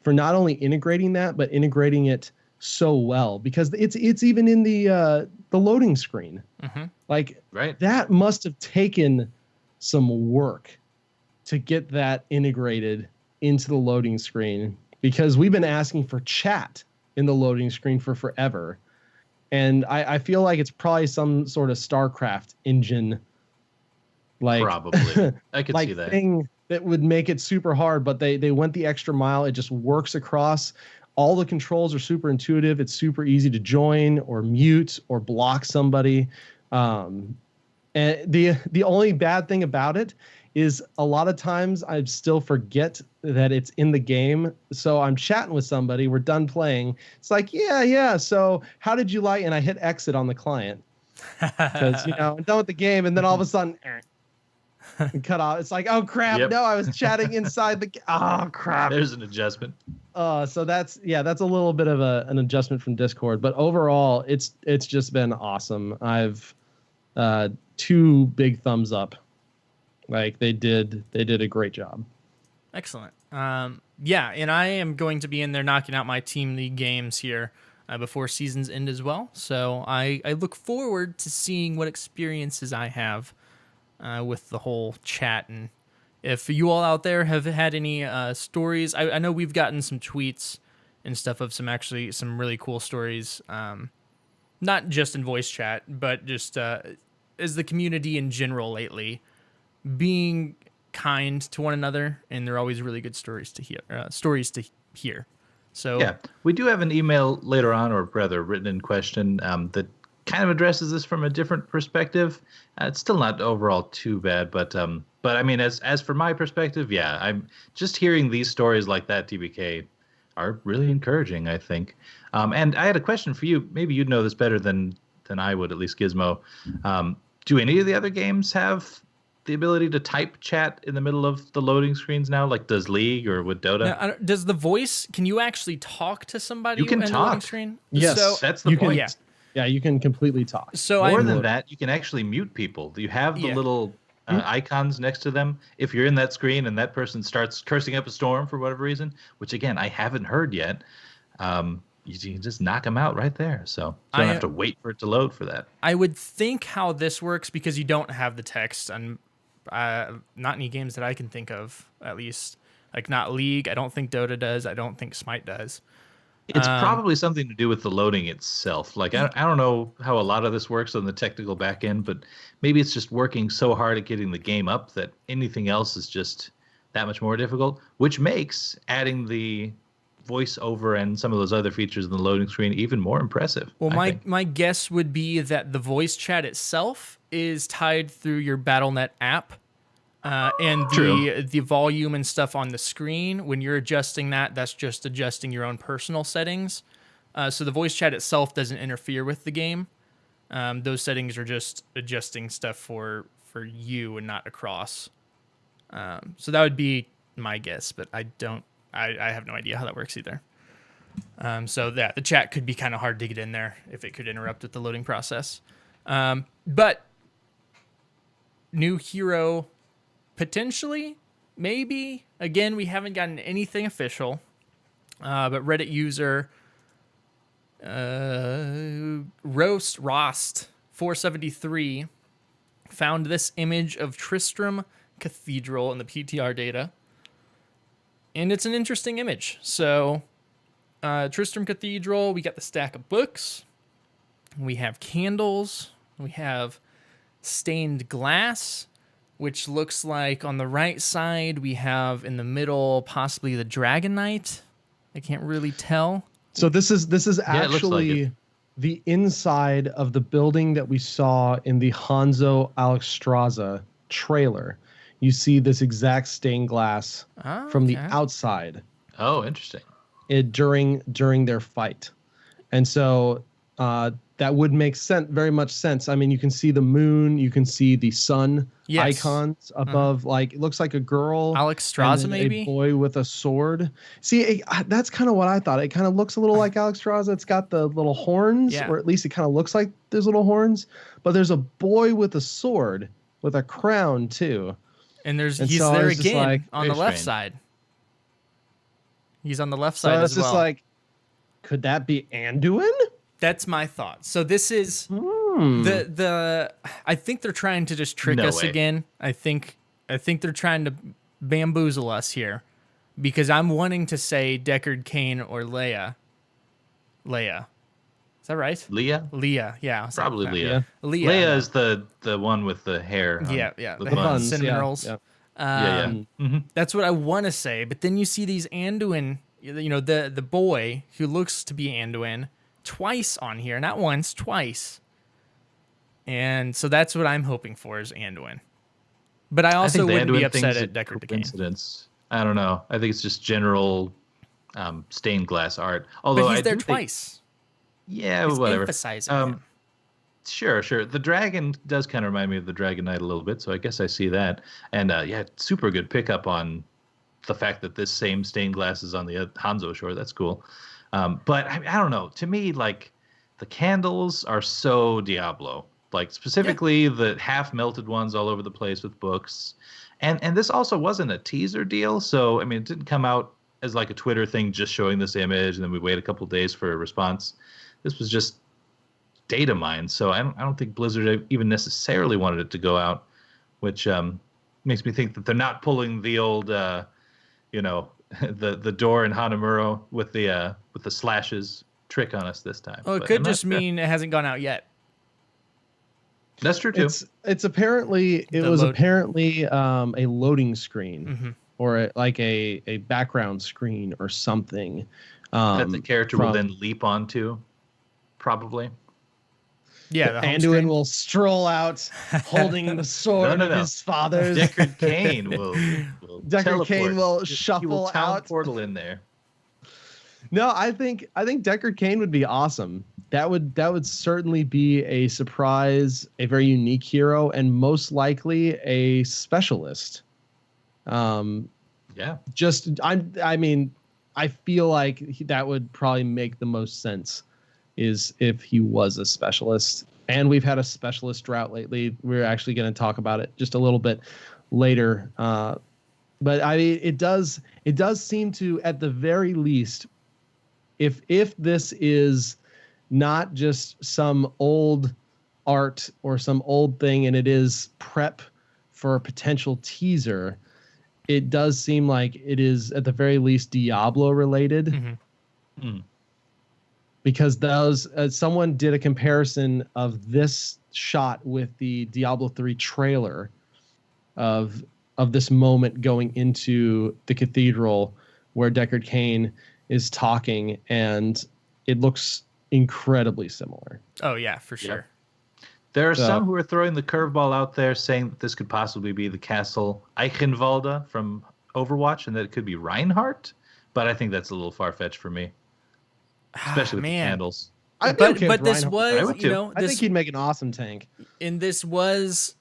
for not only integrating that, but integrating it so well, because it's even in the loading screen. Like, Right. that must have taken some work to get that integrated into the loading screen, because we've been asking for chat in the loading screen for forever. And I feel like it's probably some sort of StarCraft engine, like Probably. I could like see that. thing that would make it super hard, but they went the extra mile. It just works across. All the controls are super intuitive. It's super easy to join or mute or block somebody. And the only bad thing about it is a lot of times I still forget that it's in the game. So I'm chatting with somebody, we're done playing. It's like, yeah. So how did you like? And I hit exit on the client because I'm done with the game. And then all of a sudden, and cut off. It's like, oh crap! Yep. No, I was chatting inside the. Oh crap! There's an adjustment. So that's a little bit of an adjustment from Discord, but overall, it's just been awesome. I've 2 big thumbs up. Like, they did a great job. Excellent. Yeah, and I am going to be in there knocking out my Team League games here before seasons end as well. So I look forward to seeing what experiences I have with the whole chat. And if you all out there have had any stories, I know we've gotten some tweets and stuff of some really cool stories, not just in voice chat, but just as the community in general lately, being kind to one another, and they're always really good stories to hear. So yeah, we do have an email later on, or rather, written in question that kind of addresses this from a different perspective. It's still not overall too bad, but I mean, as for my perspective, yeah, I'm just hearing these stories like that, TBK, are really encouraging, I think. And I had a question for you. Maybe you'd know this better than I would, at least Gizmo. Do any of the other games have the ability to type chat in the middle of the loading screens now? Like, does League or with Dota? Now, does the voice? Can you actually talk to somebody? You can in the loading talk. screen? Yes, So, That's the you point. can. Yeah, you can completely talk. so More I'm than that, you can actually mute people. You have the Yeah. little icons next to them. If you're in that screen and that person starts cursing up a storm for whatever reason, which again I haven't heard yet, you can just knock them out right there. So you don't have to wait for it to load for that. I would think how this works, because you don't have the text, and not any games that I can think of, at least. Like, not League. I don't think Dota does. I don't think Smite does. It's probably something to do with the loading itself. Like, I don't know how a lot of this works on the technical back end, but maybe it's just working so hard at getting the game up that anything else is just that much more difficult, which makes adding the voiceover and some of those other features in the loading screen even more impressive. Well, I think. my guess would be that the voice chat itself is tied through your BattleNet app, and the volume and stuff on the screen. When you're adjusting that, that's just adjusting your own personal settings. So the voice chat itself doesn't interfere with the game. Those settings are just adjusting stuff for you and not across. So that would be my guess, but I have no idea how that works either. So yeah, the chat could be kind of hard to get in there if it could interrupt with the loading process. But new hero, potentially, maybe. Again, we haven't gotten anything official. But Reddit user Rost 473 found this image of Tristram Cathedral in the PTR data. And it's an interesting image. So, Tristram Cathedral, we got the stack of books. We have candles. We have stained glass, which looks like on the right side, we have in the middle possibly the Dragon Knight. I can't really tell. So this is it looks like actually it. the inside of the building that we saw in the Hanzo Alexstrasza trailer. You see this exact stained glass from the outside Oh, interesting. during their fight. And so that would make very much sense. I mean, you can see the moon, you can see the sun icons above. Like, it looks like a girl, Alexstrasza, and then maybe a boy with a sword. See, that's kind of what I thought. It kind of looks a little like Alexstrasza. It's got the little horns, or at least it kind of looks like there's little horns. But there's a boy with a sword with a crown too. And he's so there it's just again like, on the very left strange. side. He's on the left So side it's as just well. like, could that be Anduin? That's my thought. So this is the I think they're trying to just trick No us way. again. I think they're trying to bamboozle us here, because I'm wanting to say Deckard Cain or Leia. Is that right? Leah? Leah, yeah. Probably Yeah. Leah. Leah. Leia is the one with the hair. Yeah. The The buns. cinnamon rolls. Yeah. Yeah. That's what I want to say. But then you see these Anduin, the boy who looks to be Anduin twice on here, not once, twice. And so that's what I'm hoping for is Anduin. But I also think the wouldn't be Anduin upset thing's at a Deckard Cain. coincidence. I don't know. I think it's just general stained glass art. Although But he's I there do think- twice. yeah, He's whatever. emphasizing him. Sure. The dragon does kind of remind me of the Dragon Knight a little bit, so I guess I see that. And super good pickup on the fact that this same stained glass is on the Hanzo shore. That's cool. But I don't know. To me, like, the candles are so Diablo. Like, specifically the half melted ones all over the place with books. And this also wasn't a teaser deal, so I mean, it didn't come out as like a Twitter thing just showing this image and then we wait a couple of days for a response. This was just data mined, so I don't think Blizzard even necessarily wanted it to go out, which makes me think that they're not pulling the old, you know, the door in Hanamura with the slashes trick on us this time. Well, it But could I'm not just sure. mean it hasn't gone out yet. That's true too. It's apparently The was load- apparently a loading screen Mhm. or like a background screen or something. That the character will from- then leap onto, probably. Yeah, the home Anduin screen. will stroll out holding the sword No, of no. his father's. Deckard Cain will Deckard teleport. Cain will He shuffle will town out. portal in there. No, I think Deckard Cain would be awesome. That would certainly be a surprise, a very unique hero, and most likely a specialist. Yeah. I mean, I feel like that would probably make the most sense is if he was a specialist. And we've had a specialist drought lately. We're actually going to talk about it just a little bit later. But I mean, it does seem to, at the very least, if this is not just some old art or some old thing and it is prep for a potential teaser, it does seem like it is at the very least Diablo related. Mhm. Because those someone did a comparison of this shot with the Diablo 3 trailer of this moment going into the cathedral where Deckard Cain is talking, and it looks incredibly similar. Oh yeah, for sure. There are So- some who are throwing the curveball out there saying that this could possibly be the castle Eichenwalde from Overwatch and that it could be Reinhardt, but I think that's a little far-fetched for me, especially with the candles. I'd be But okay with this Reinhardt. I was, would you too. know, I think this he'd make an awesome tank. and this was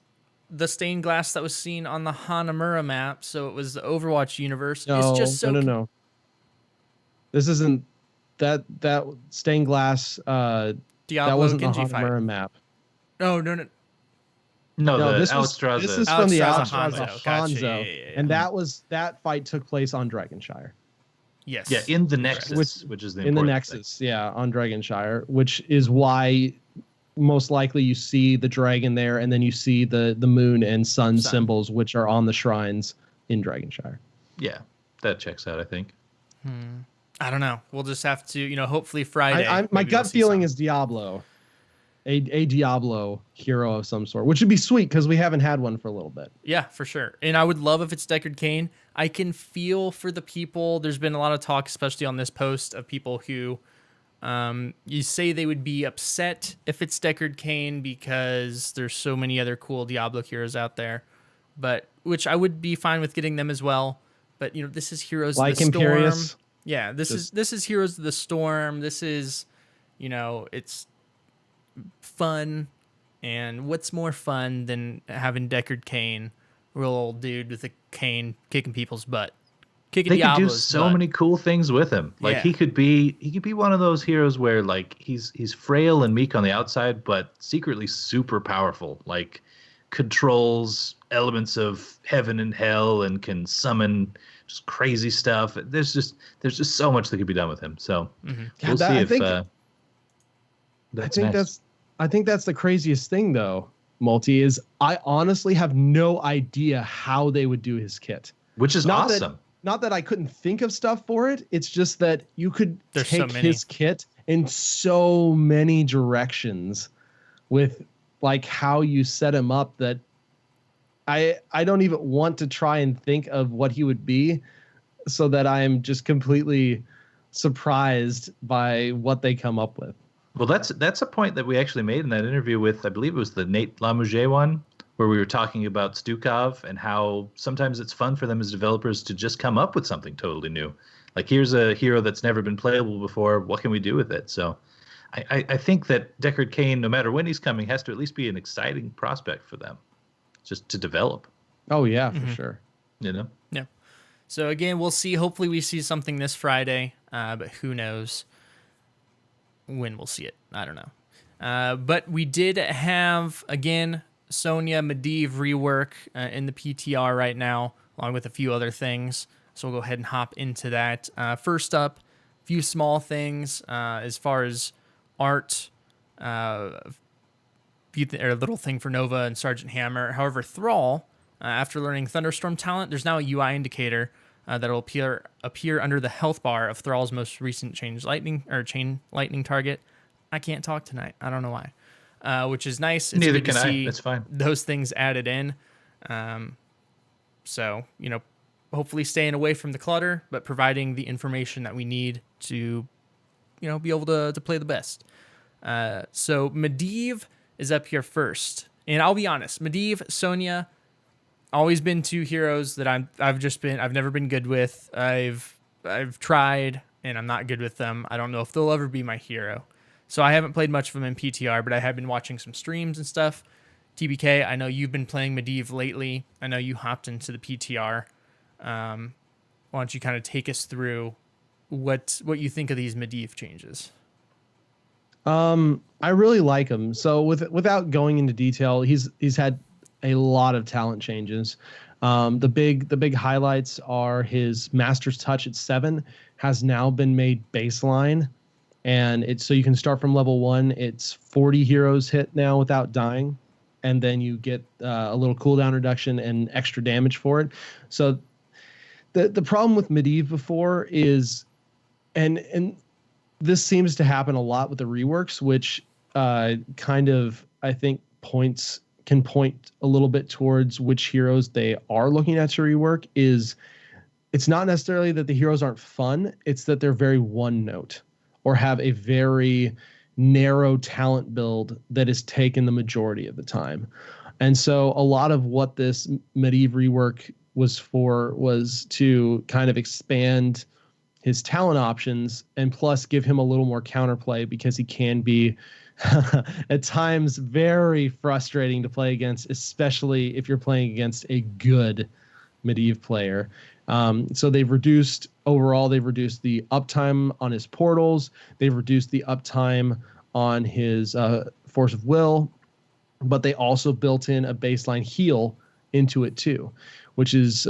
the stained glass that was seen on the Hanamura map, so it was the Overwatch universe. No, It's just so no. This isn't that stained glass. Diablo That wasn't the Genji fight. Hanamura map. No. No, No, the this was Alexstrasza. this is from the Alexstrasza Alexstrasza Hanzo. Gotcha. Hanzo, Yeah. and that fight took place on Dragonshire. Yes. Yeah, in the Nexus, which is the In the important Nexus, yeah, on Dragonshire, which is why most likely you see the dragon there, and then you see the moon and sun Sun. symbols, which are on the shrines in Dragonshire. thing. Yeah, that checks out, I think. I don't know. We'll just have to, hopefully Friday. My maybe we'll gut see feeling some. is Diablo, a Diablo hero of some sort, which would be sweet because we haven't had one for a little bit. Yeah, for sure. And I would love if it's Deckard Cain. I can feel for the people. There's been a lot of talk, especially on this post, of people who you say they would be upset if it's Deckard Cain because there's so many other cool Diablo heroes out there. But which I would be fine with getting them as well. But this is Heroes Like of the Storm. Imperious. Yeah, this is Heroes of the Storm. This is, it's fun. And what's more fun than having Deckard Cain, real old dude with a cane kicking people's butt, kicking They could do Diablo's so butt. many cool things with him. Like Yeah. he could be one of those heroes where like he's frail and meek on the outside, but secretly super powerful. Like controls elements of heaven and hell and can summon just crazy stuff. There's just so much that could be done with him. So we'll see I if think- that's I think next. that's the craziest thing though, Multi, is I honestly have no idea how they would do his kit. Which is Not awesome. Not that I couldn't think of stuff for it. It's just that you could There's so take many. his kit in so many directions with like how you set him up that I don't even want to try and think of what he would be so that I'm just completely surprised by what they come up with. Well, that's a point that we actually made in that interview with, I believe it was the Nate Lamouget one, where we were talking about Stukov and how sometimes it's fun for them as developers to just come up with something totally new. Like, here's a hero that's never been playable before. What can we do with it? So I think that Deckard Cain, no matter when he's coming, has to at least be an exciting prospect for them just to develop, Oh yeah, for sure. Yeah. So again, we'll see. Hopefully we see something this Friday, but who knows when we'll see it. I don't know. But we did have, again, Sonya Medivh rework in the PTR right now, along with a few other things. So we'll go ahead and hop into that. First up, a few small things as far as art. A little thing for Nova and Sergeant Hammer. However, Thrall After learning Thunderstorm talent, there's now a UI indicator that will appear under the health bar of Thrall's most recent chain lightning target. I can't talk tonight. I don't know why. Which is nice. It's Neither good to can I. see That's fine. those things added in. So, hopefully staying away from the clutter, but providing the information that we need to, be able to play the best. So Medivh is up here first. And I'll be honest, Medivh, Sonya, always been two heroes that I've never been good with. I've tried and I'm not good with them. I don't know if they'll ever be my hero. So I haven't played much of them in PTR, but I have been watching some streams and stuff. TBK, I know you've been playing Medivh lately. I know you hopped into the PTR. Why don't you kind of take us through what you think of these Medivh changes? I really like him. So without going into detail, he's had a lot of talent changes. The big highlights are his Master's Touch at 7 has now been made baseline, and it's so you can start from level 1. It's 40 heroes hit now without dying, and then you get a little cooldown reduction and extra damage for it. So the problem with Medivh before is, and this seems to happen a lot with the reworks, which kind of I think can point a little bit towards which heroes they are looking at to rework. Is it's not necessarily that the heroes aren't fun, it's that they're very one note or have a very narrow talent build that is taken the majority of the time. And so a lot of what this Medivh rework was for was to kind of expand his talent options and plus give him a little more counterplay, because he can be at times very frustrating to play against, especially if you're playing against a good Medivh player. So they've reduced the uptime on his portals. They've reduced the uptime on his Force of Will, but they also built in a baseline heal into it too, which is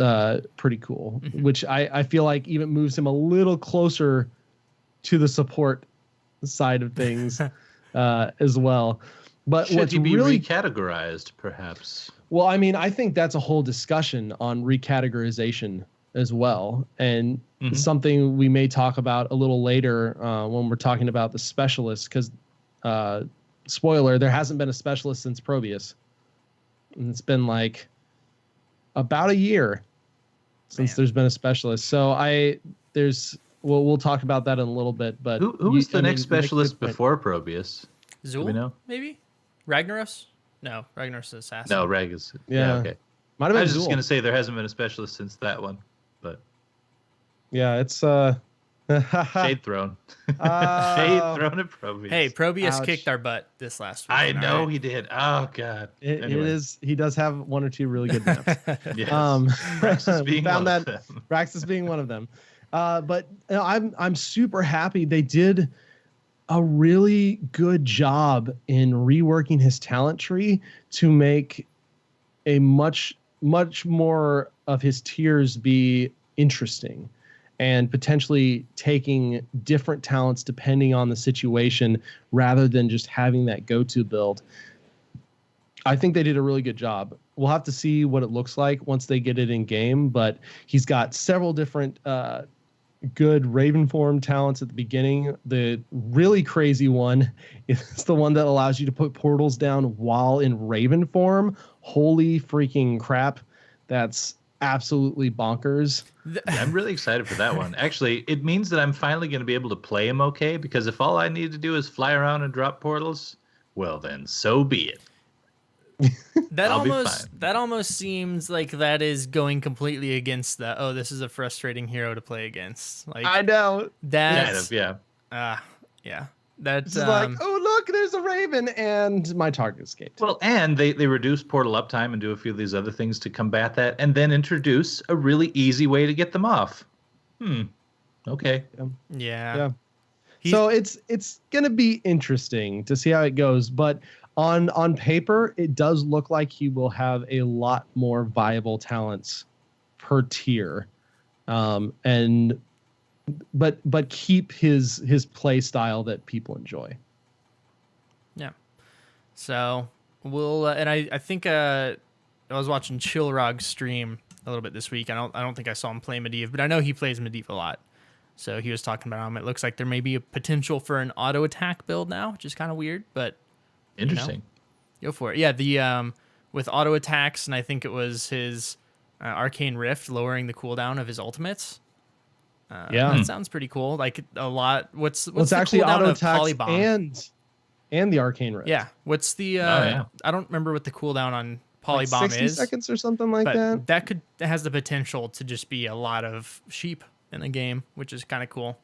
pretty cool, which I feel like even moves him a little closer to the support side of things as well. But Should what's he be really recategorized, perhaps? well, I mean, I think that's a whole discussion on recategorization as well, and something we may talk about a little later when we're talking about the specialists, because spoiler, there hasn't been a specialist since Probius, and it's been like about a year since there's been a specialist. So we'll talk about that in a little bit. But who was the next specialist before Probius? Zul, Do we know? maybe? Ragnaros? No, Ragnaros is assassin. No, Reg is. Yeah. Okay. Might have been I was just Zool. going to say there hasn't been a specialist since that one, but Yeah, it's Shade Throne. Shade Throne at Probius. Hey, Probius Ouch. kicked our butt this last week. I know right? he did. Oh God. It Anyway. is. He does have one or two really good maps. Yes. Praxis being found one of that them. Praxis being one of them. But I'm super happy they did a really good job in reworking his talent tree to make a much more of his tiers be interesting, and potentially taking different talents depending on the situation rather than just having that go-to build. I think they did a really good job. We'll have to see what it looks like once they get it in game, but he's got several different good Raven form talents at the beginning. The really crazy one is the one that allows you to put portals down while in Raven form. Holy freaking crap. That's absolutely bonkers. Yeah, I'm really excited for that one. Actually, it means that I'm finally going to be able to play him okay, because if all I need to do is fly around and drop portals, well then, so be it. I'll be fine. That almost seems like that is going completely against the this is a frustrating hero to play against. Like I know. that's Kind of, yeah. Yeah. That's It's like, oh, look, there's a Raven, and my target escaped. Well, and they reduce portal uptime and do a few of these other things to combat that, and then introduce a really easy way to get them off. Okay. yeah. So it's gonna be interesting to see how it goes, but on paper, it does look like he will have a lot more viable talents per tier, but keep his play style that people enjoy. Yeah. So we'll and I think watching Chillrog stream a little bit this week. I don't think I saw him play Medivh, but I know he plays Medivh a lot. So he was talking about him. It looks like there may be a potential for an auto attack build now, which is kind of weird, but Interesting. go for it. Yeah, the with auto attacks, and I think it was his Arcane Rift lowering the cooldown of his ultimates. That sounds pretty cool. Like a lot. What's it's the actually cooldown auto of attacks Polybomb? and the Arcane Rift. Yeah. What's the? I don't remember what the cooldown on Like Polybomb 60 is. seconds or something like but that. that has the potential to just be a lot of sheep in the game, which is kind of cool.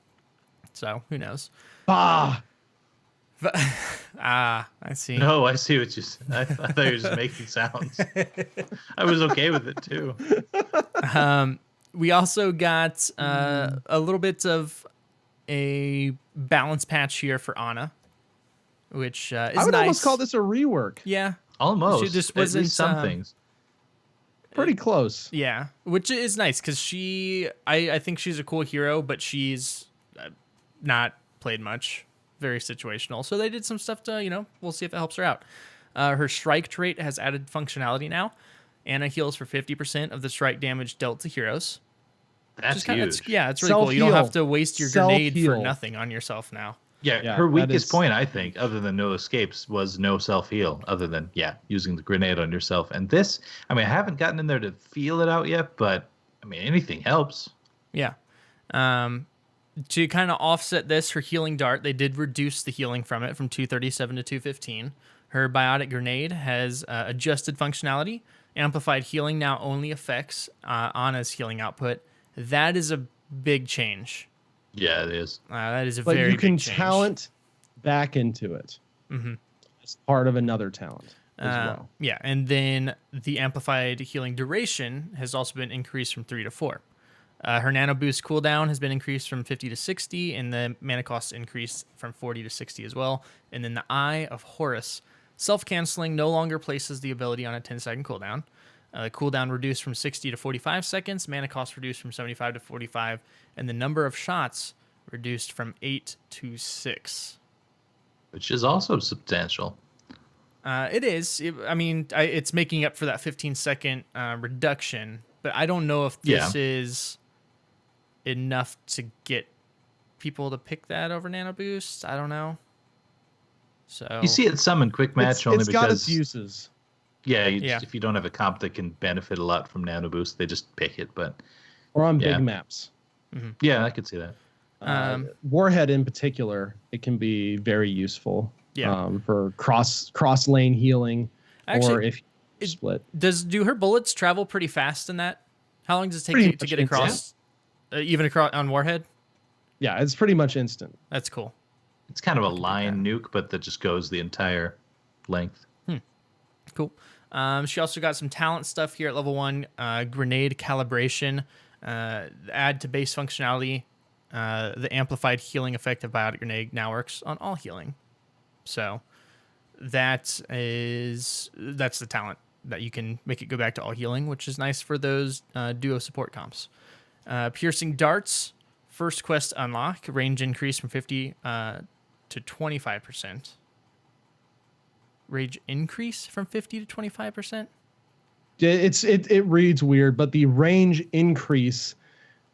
So who knows? Ah, But, I see. No, I see what you said. I thought you were just making sounds. I was okay with it too. We also got a little bit of a balance patch here for Ana, which is I would nice. almost call this a rework. Yeah, Almost. She just At least wasn't, some things. Pretty close. yeah, which is nice because I think she's a cool hero, but she's not played much, very situational. So they did some stuff to, we'll see if it helps her out. Her strike trait has added functionality now. Ana heals for 50% of the strike damage dealt to heroes. That's Kinda, huge. it's really cool. You don't Self-heal. have to waste your grenade for Self-heal. nothing on yourself now. Yeah, that her weakest is- point, I think, other than no escapes, was no self-heal, other than, using the grenade on yourself. And this, I haven't gotten in there to feel it out yet, but, anything helps. Yeah. To kind of offset this, her healing dart, they did reduce the healing from it from 237 to 215. Her biotic grenade has adjusted functionality. Amplified healing now only affects Ana's healing output. That is a big change. Yeah, it is. That is a But very you can big change. talent back into it as part of another talent as well. Yeah, and then the amplified healing duration has also been increased from 3 to 4. Her nano boost cooldown has been increased from 50 to 60, and the mana cost increased from 40 to 60 as well. And then the Eye of Horus. Self-canceling no longer places the ability on a 10-second cooldown. Cooldown reduced from 60 to 45 seconds, mana cost reduced from 75 to 45, and the number of shots reduced from 8 to 6. Which is also substantial. It is. It's making up for that 15-second reduction, but I don't know if this is enough to get people to pick that over Nano Boost. I don't know. So You see it some in quick match It's only got its because uses. if you don't have a comp that can benefit a lot from Nano Boost, they just pick it. But Or on Yeah. big maps. yeah, I could see that. Warhead in particular, it can be very useful. Yeah. For cross lane healing, or Actually, if you split. do her bullets travel pretty fast in that? How long does it take Pretty you to much get across? Even across on Warhead? Yeah, it's pretty much instant. That's cool. It's kind of a line nuke, but that just goes the entire length. Cool. She also got some talent stuff here at level 1. Grenade calibration. Add to base functionality. The amplified healing effect of Biotic Grenade now works on all healing. So that's the talent that you can make it go back to all healing, which is nice for those duo support comps. Piercing Darts. First quest unlock. Range increase from 50 to 25%. Range increase from 50 to 25%? It reads weird, but the range increase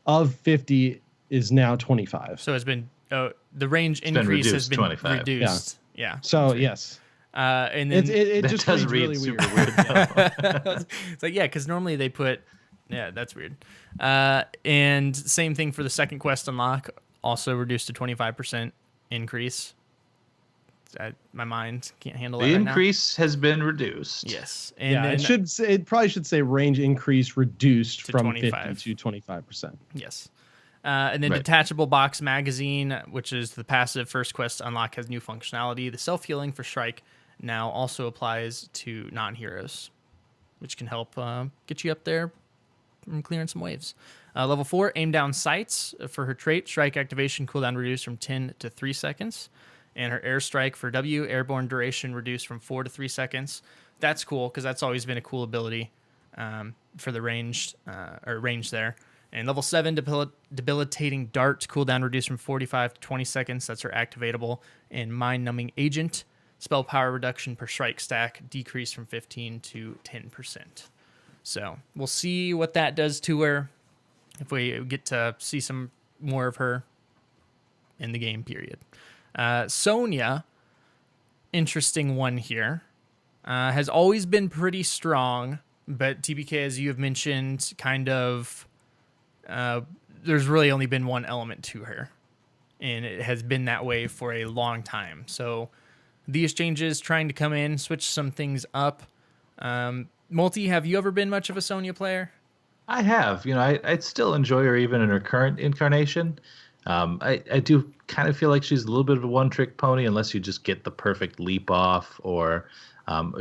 of 50 is now 25. So it's been the range been increase has reduced been 25. reduced. Yeah. So yes, And then it That just does reads read really super weird. weird. Though. it's like, yeah, because normally they put, yeah, that's weird. And same thing for the second quest unlock, also reduced to 25% increase. My mind can't handle The that right increase has been reduced. now. Yes. And Yeah, then, it probably should say range increase reduced To from 25. 50 to 25%. yes. And then Right. detachable box magazine, which is the passive first quest unlock, has new functionality. The self-healing for strike now also applies to non-heroes, which can help get you up there and clearing some waves. Level 4, aim down sights for her trait. Strike activation cooldown reduced from 10 to 3 seconds. And her airstrike for W, airborne duration reduced from 4 to 3 seconds. That's cool because that's always been a cool ability for the range there. And level 7, debilitating dart cooldown reduced from 45 to 20 seconds. That's her activatable. And mind numbing agent, spell power reduction per strike stack decreased from 15 to 10%. So we'll see what that does to her if we get to see some more of her in the game, period. Sonya, interesting one here, has always been pretty strong, but TBK, as you have mentioned, kind of, there's really only been one element to her, and it has been that way for a long time. So these changes trying to come in, switch some things up. Multi, have you ever been much of a Sonya player? I have. I still enjoy her even in her current incarnation. I do kind of feel like she's a little bit of a one-trick pony unless you just get the perfect leap off or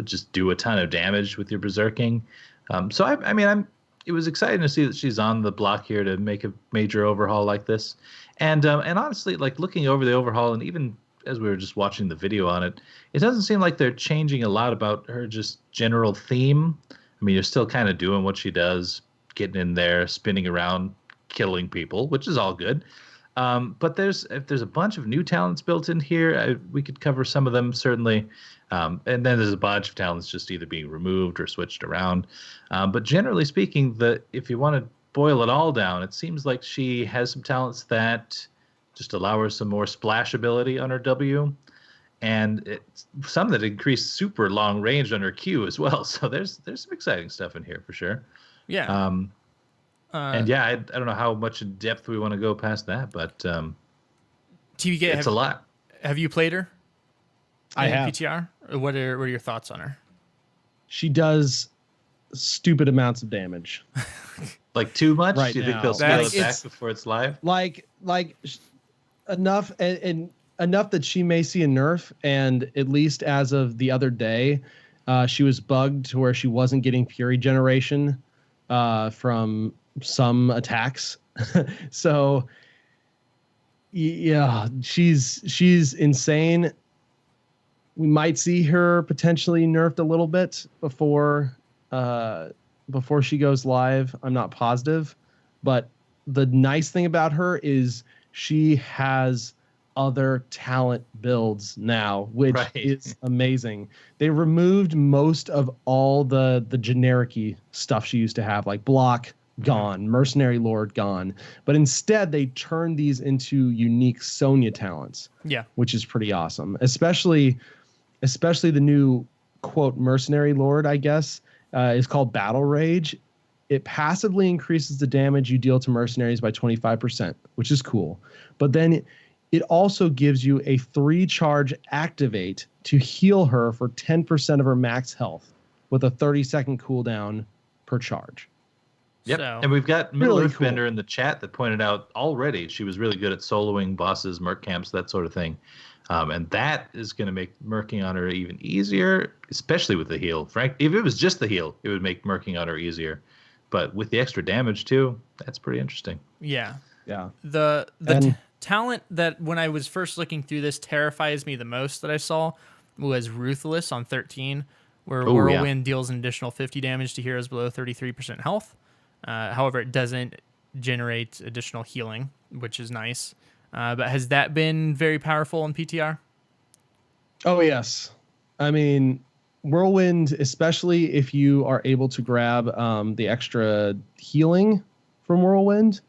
just do a ton of damage with your berserking. So it was exciting to see that she's on the block here to make a major overhaul like this. And honestly, like looking over the overhaul, and even as we were just watching the video on it, it doesn't seem like they're changing a lot about her just general theme. I mean, you're still kind of doing what she does, getting in there, spinning around, killing people, which is all good. But there's a bunch of new talents built in here. We could cover some of them, certainly. And then there's a bunch of talents just either being removed or switched around. But generally speaking, if you want to boil it all down, it seems like she has some talents that just allow her some more splash ability on her W. And some that increase super long range on her Q as well. So there's some exciting stuff in here for sure. Yeah. And yeah, I don't know how much in depth we want to go past that, but TBK, it's a lot. Have you played her? I have. PTR? What are your thoughts on her? She does stupid amounts of damage. Like too much? Right Do you think now. they'll scale it back It's- before it's live? Like enough and enough that she may see a nerf. And at least as of the other day, she was bugged to where she wasn't getting Fury generation from some attacks. So yeah, she's insane. We might see her potentially nerfed a little bit before she goes live. I'm not positive, but the nice thing about her is she has other talent builds now, which Right. is amazing. They removed most of all the generic-y stuff she used to have, like block gone, mercenary lord gone, but instead they turned these into unique Sonya talents. Yeah. Which is pretty awesome, especially the new quote mercenary lord, I guess, is called Battle Rage. It passively increases the damage you deal to mercenaries by 25%, which is cool. But then it also gives you a 3-charge activate to heal her for 10% of her max health with a 30-second cooldown per charge. Yep. So- And we've got Middle Really Earthbender cool. in the chat that pointed out already she was really good at soloing bosses, merc camps, that sort of thing. And that is going to make merking on her even easier, especially with the heal. Frank, if it was just the heal, it would make merking on her easier. But with the extra damage too, that's pretty interesting. Yeah. Yeah. The And- talent that when I was first looking through this terrifies me the most that I saw was Ruthless on 13, where Oh, yeah. Whirlwind deals an additional 50 damage to heroes below 33% health. However, it doesn't generate additional healing, which is nice. But has that been very powerful in PTR? Oh, yes. I mean, Whirlwind, especially if you are able to grab the extra healing from Whirlwind.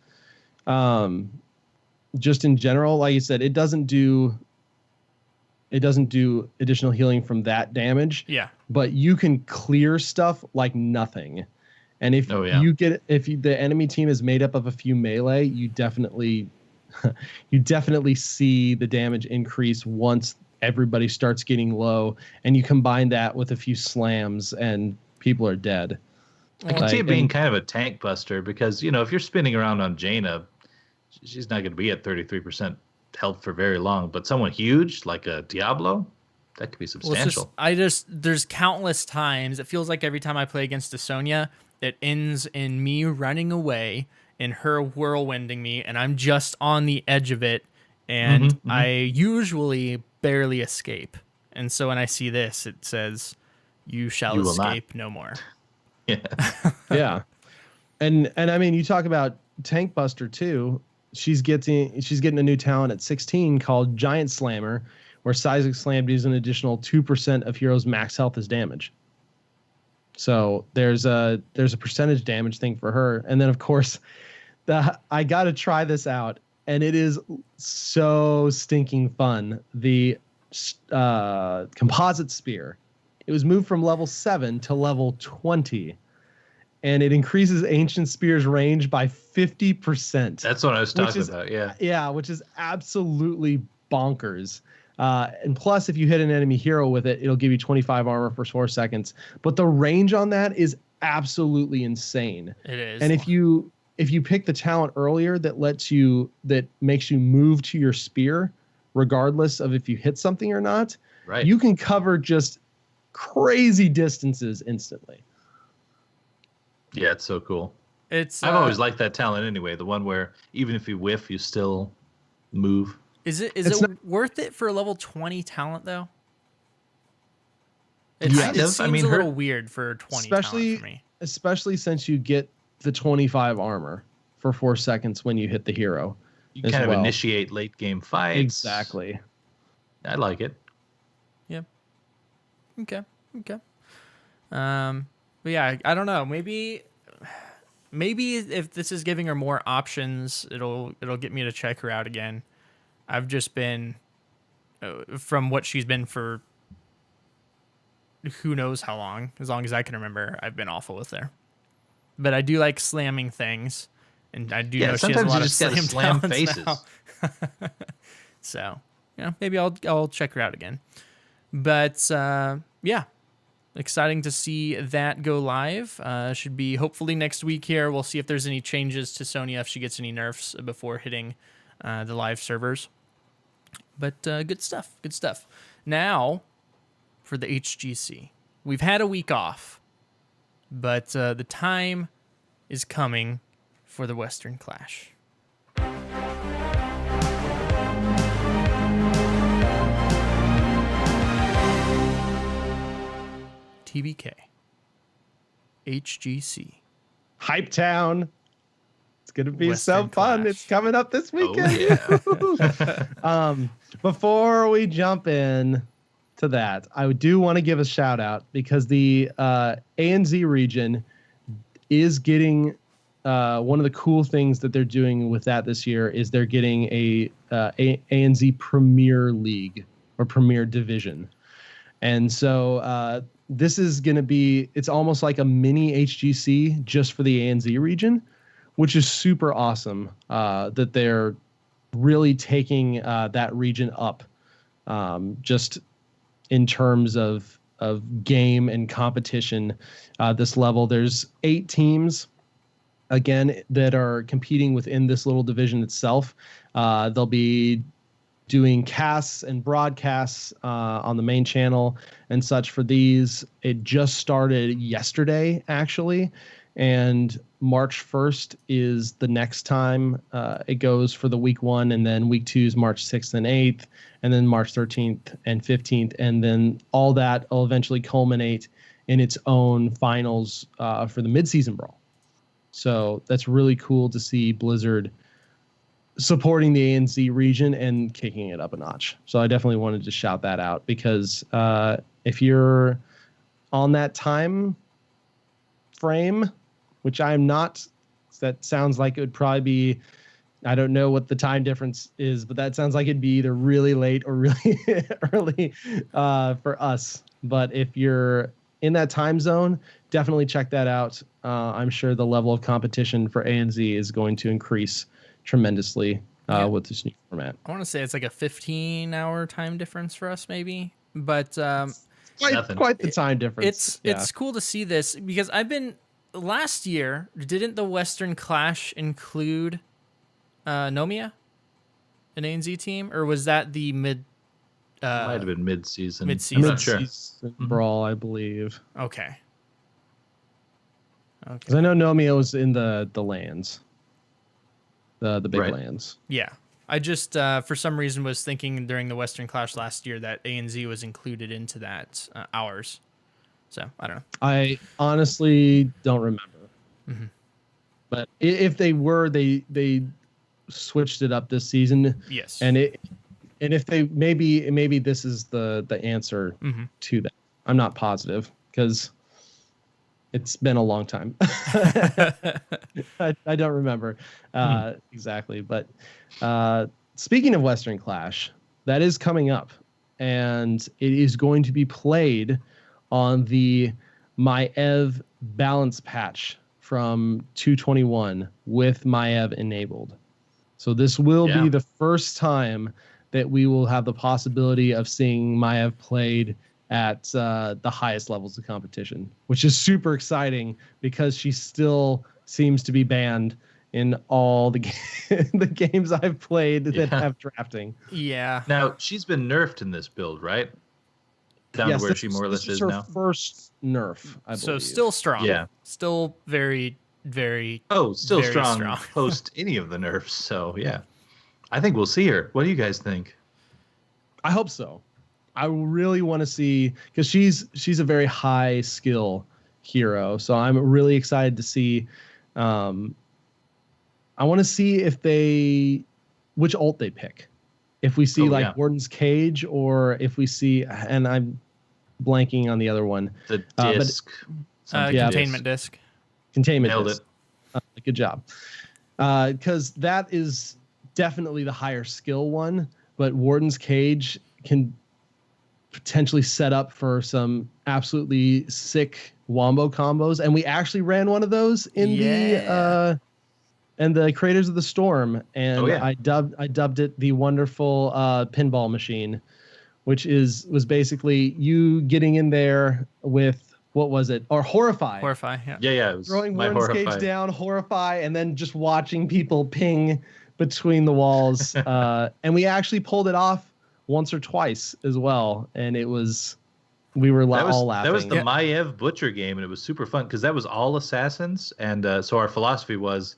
Just in general, like you said, it doesn't do additional healing from that damage, Yeah. but you can clear stuff like nothing. And if Oh, yeah. the enemy team is made up of a few melee, you definitely see the damage increase once everybody starts getting low, and you combine that with a few slams and people are dead. I can see it Like, being and- kind of a tank buster because, if you're spinning around on Jaina, she's not going to be at 33% health for very long. But someone huge like a Diablo, that could be Well, it's substantial. there's countless times, it feels like every time I play against a Sonya, it ends in me running away and her whirlwinding me, and I'm just on the edge of it, and I usually barely escape. And so when I see this, it says, "You shall You will not." escape no more." Yeah. Yeah. And I mean, you talk about Tank Buster too. She's getting a new talent at 16 called Giant Slammer, where Seismic Slam deals an additional 2% of heroes' max health as damage. So there's a percentage damage thing for her, and then of course, I got to try this out, and it is so stinking fun. The composite spear. It was moved from level 7 to level 20, and it increases Ancient Spear's range by 50%. That's what I was talking about. Yeah. Yeah, which is absolutely bonkers. And plus, if you hit an enemy hero with it, it'll give you 25 armor for 4 seconds. But the range on that is absolutely insane. It is. And if you pick the talent earlier that makes you move to your spear, regardless of if you hit something or not, Right. you can cover just crazy distances instantly. Yeah, it's so cool. It's I've always liked that talent anyway. The one where even if you whiff, you still move. Is it It's worth it for a level 20 talent though? Kind It of. seems I mean, a her- little weird for 20 talent for me. Especially since you get the 25 armor for 4 seconds when you hit the hero. You as kind of well. initiate late game fights. Exactly. I like it. Yeah. Okay. But yeah, I don't know. Maybe if this is giving her more options, it'll get me to check her out again. I've just been from what she's been for who knows how long, as long as I can remember, I've been awful with her. But I do like slamming things, and I do know she has a sometimes lot you of just gotta slam slam talents faces. now. So, maybe I'll check her out again. But yeah, exciting to see that go live. Should be hopefully next week here. We'll see if there's any changes to Sonya, if she gets any nerfs before hitting the live servers. But good stuff. Now, for the HGC. We've had a week off, but the time is coming for the Western Clash. TBK. HGC. Hype Town. It's gonna be Western so fun. Clash. It's coming up this weekend. Oh, yeah. Before we jump in to that, I do want to give a shout out because the ANZ region is getting one of the cool things that they're doing with that this year is they're getting a ANZ Premier League or Premier Division. And so this is going to be, it's almost like a mini HGC just for the ANZ region, which is super awesome that they're really taking that region up just in terms of game and competition. This level, there's 8 teams, again, that are competing within this little division itself. They'll be doing casts and broadcasts on the main channel and such for these. It just started yesterday, actually, and March 1st is the next time it goes for the week 1, and then week 2 is March 6th and 8th, and then March 13th and 15th, and then all that will eventually culminate in its own finals for the midseason brawl. So that's really cool to see Blizzard supporting the ANZ region and kicking it up a notch. So I definitely wanted to shout that out because if you're on that time frame, which I'm not, that sounds like it would probably be, I don't know what the time difference is, but that sounds like it'd be either really late or really early for us. But if you're in that time zone, definitely check that out. I'm sure the level of competition for ANZ is going to increase tremendously with this new format. I want to say it's like a 15-hour time difference for us, maybe. But Quite the time difference. It's cool to see this because last year, didn't the Western Clash include Nomia, an ANZ team, or was that the mid? Might have been mid-season. Mid-season. I'm not sure. Mid-season brawl, I believe. Okay. Because I know Nomia was in the lands, the big Right. lands. Yeah. I just, for some reason, was thinking during the Western Clash last year that ANZ was included into that ours. So, I don't know. I honestly don't remember. Mm-hmm. But if they were, they switched it up this season. Yes. And if they maybe this is the answer Mm-hmm. to that. I'm not positive because It's been a long time. I don't remember exactly. But speaking of Western Clash, that is coming up. And it is going to be played on the Maiev balance patch from 221 with Maiev enabled. So this will be the first time that we will have the possibility of seeing Maiev played at the highest levels of competition, which is super exciting because she still seems to be banned in all the the games I've played that have drafting. Yeah. Now, she's been nerfed in this build, right? Down to where she more or less is her now. First nerf, I believe. So still strong. Yeah. Still very, very. Oh, still very strong post any of the nerfs. So, yeah. I think we'll see her. What do you guys think? I hope so. I really want to see, because she's a very high skill hero. So I'm really excited to see. I want to see which ult they pick. If we see Warden's Cage, or if we see, and I'm blanking on the other one. The disc. Containment disc. Containment Nailed disc. Good job. Because that is definitely the higher skill one, but Warden's Cage can potentially set up for some absolutely sick wombo combos, and we actually ran one of those in the Creators of the Storm, and I dubbed it the wonderful pinball machine, which was basically you getting in there with, what was it, or Horrify. Yeah, it was throwing Warden's Cage down, Horrify, and then just watching people ping between the walls. And we actually pulled it off once or twice as well, and we were all laughing. That was the Maiev Butcher game, and it was super fun because that was all assassins, and so our philosophy was,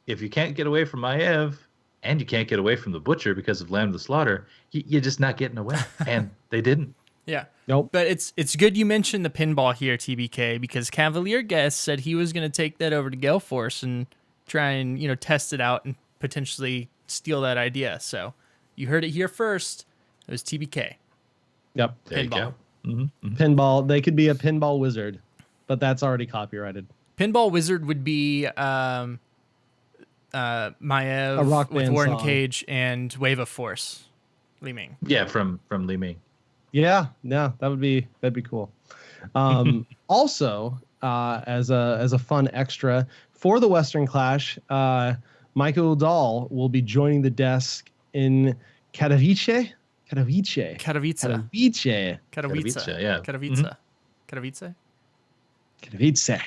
if you can't get away from Maiev and you can't get away from the Butcher because of Land of the Slaughter, you're just not getting away, and they didn't. Yeah. Nope. But it's good you mentioned the pinball here, TBK, because Cavalier Guest said he was going to take that over to Gale Force and try and test it out and potentially steal that idea. So you heard it here first. It was TBK. Yep. There you go. Mm-hmm. Pinball. They could be a pinball wizard, but that's already copyrighted. Pinball wizard would be Maiev with Warden Cage and Wave of Force. Li Ming. Yeah, from Li Ming. Yeah, that'd be cool. Also, as a fun extra for the Western Clash, Michael Dahl will be joining the desk in Katowice. Katowice. Yeah. Katowice.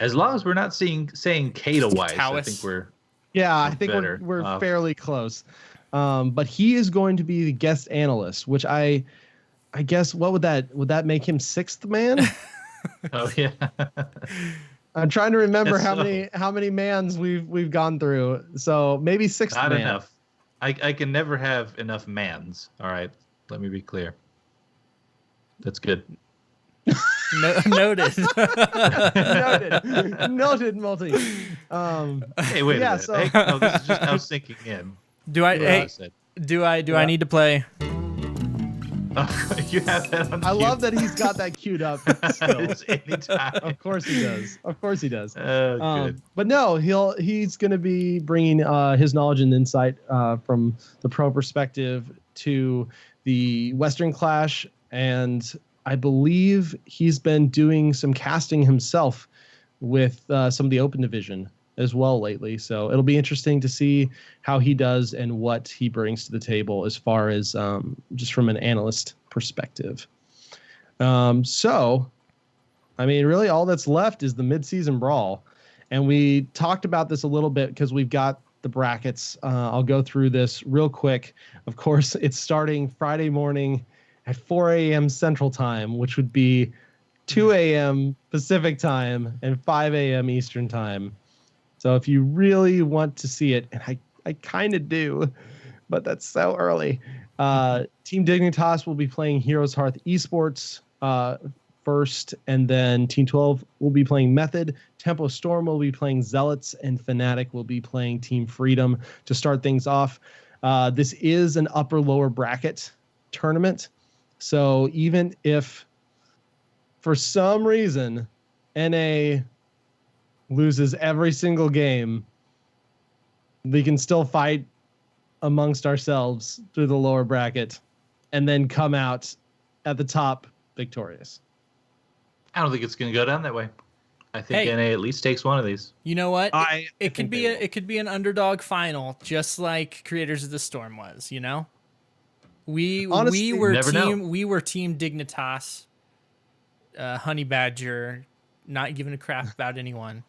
As long as we're not saying Katowice, I think we're. Yeah, I think we're fairly close. But he is going to be the guest analyst, which I guess would that make him sixth man? Oh yeah. I'm trying to remember how many mans we've gone through. So maybe sixth man. Not enough. I can never have enough mans. All right, let me be clear. That's good. Noted. Noted, Multi. Hey, wait a minute. So... Hey, no, this is just now sinking in. Do I need to play? You have that on I love that he's got that queued up still. Anytime. Of course he does. Good. But no, he's going to be bringing his knowledge and insight from the pro perspective to the Western Clash, and I believe he's been doing some casting himself with some of the Open Division as well lately. So it'll be interesting to see how he does and what he brings to the table as far as just from an analyst perspective. So, I mean, really all that's left is the midseason brawl. And we talked about this a little bit because we've got the brackets. I'll go through this real quick. Of course, it's starting Friday morning at 4 a.m. Central Time, which would be 2 a.m. Pacific Time and 5 a.m. Eastern Time. So if you really want to see it, and I kind of do, but that's so early. Team Dignitas will be playing Heroes Hearth Esports first, and then Team 12 will be playing Method. Tempo Storm will be playing Zealots, and Fnatic will be playing Team Freedom to start things off. This is an upper-lower bracket tournament, so even if for some reason NA loses every single game, we can still fight amongst ourselves through the lower bracket and then come out at the top victorious. I don't think it's going to go down that way. I think Hey. NA at least takes one of these. You know what? I It could think be they it could be an underdog final, just like Creators of the Storm was. You know, we Honestly, were never know. team Dignitas, Honey Badger, not giving a crap about anyone,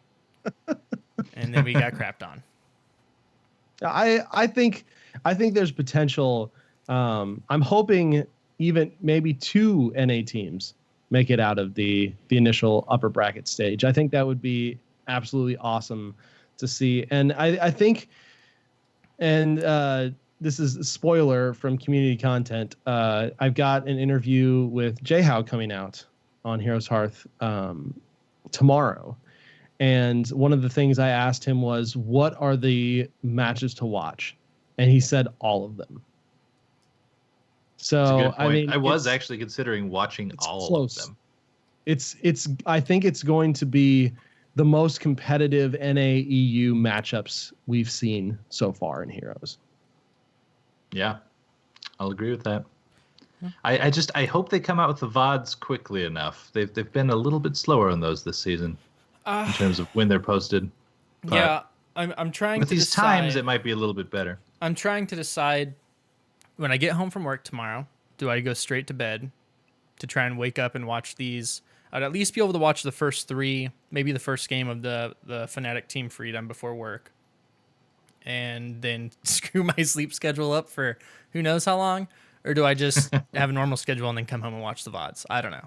and then we got crapped on. I think there's potential. I'm hoping even maybe 2 NA teams make it out of the initial upper bracket stage. I think that would be absolutely awesome to see. And I think, and this is a spoiler from community content. I've got an interview with Jayhow coming out on Heroes Hearth tomorrow. And one of the things I asked him was, what are the matches to watch? And he said all of them. That's a So, good point. I mean, I was it's- actually considering watching it's all close. of them. It's I think it's going to be the most competitive NA EU matchups we've seen so far in Heroes. Yeah, I'll agree with that. I hope they come out with the VODs quickly enough. They've been a little bit slower on those this season in terms of when they're posted. But Yeah, I'm trying with to these decide. times, it might be a little bit better. I'm trying to decide when I get home from work tomorrow, do I go straight to bed to try and wake up and watch these? I'd at least be able to watch the first 3, maybe the first game of the Fnatic Team Freedom before work, and then screw my sleep schedule up for who knows how long? Or do I just have a normal schedule and then come home and watch the VODs? I don't know.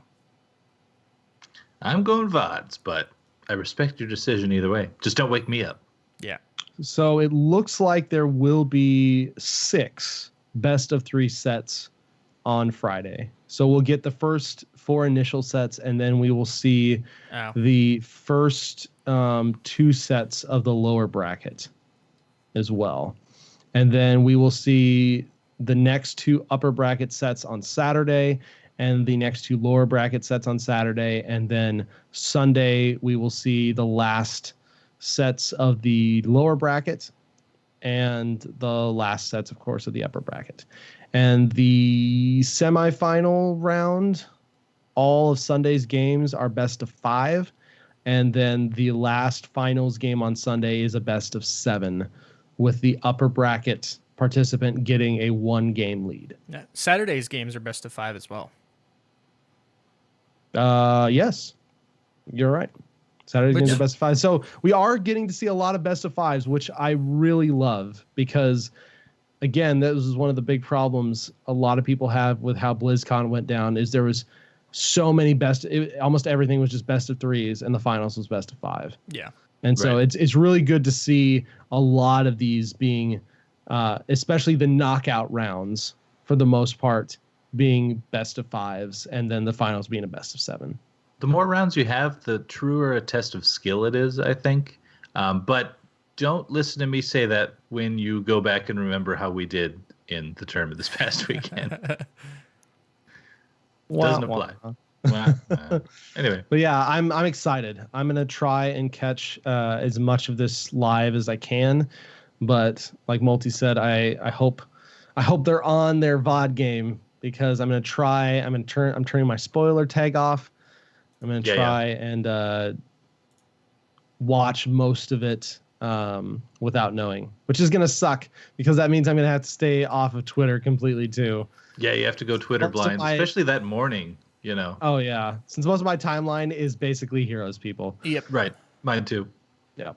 I'm going VODs, but I respect your decision either way. Just don't wake me up. Yeah. So it looks like there will be 6 best of 3 sets on Friday. So we'll get the first 4 initial sets, and then we will see Oh. the first 2 sets of the lower bracket as well. And then we will see the next 2 upper bracket sets on Saturday and the next 2 lower bracket sets on Saturday. And then Sunday, we will see the last sets of the lower bracket and the last sets, of course, of the upper bracket. And the semifinal round, all of Sunday's games are best of 5. And then the last finals game on Sunday is a best of 7, with the upper bracket participant getting a 1-game lead. Yeah. Saturday's games are best of 5 as well. Yes, you're right. Saturday's Which- games are best of 5. So we are getting to see a lot of best of 5s, which I really love because, again, that was one of the big problems a lot of people have with how BlizzCon went down is there was so many almost everything was just best of 3s, and the finals was best of 5. Yeah. And so Right. it's really good to see a lot of these being, especially the knockout rounds for the most part, being best of 5s, and then the finals being a best of 7. The more rounds you have, the truer a test of skill it is, I think. But don't listen to me say that when you go back and remember how we did in the tournament this past weekend. Doesn't apply. Anyway, But yeah, I'm excited. I'm gonna try and catch as much of this live as I can. But like Multi said, I hope they're on their VOD game because I'm turning my spoiler tag off. I'm gonna try and watch most of it without knowing, which is gonna suck because that means I'm gonna have to stay off of Twitter completely too. yeah, you have to go Twitter Most of blind, my- especially that morning, you know. Oh yeah, since most of my timeline is basically Heroes people. Yep. Right. Mine too. Yeah.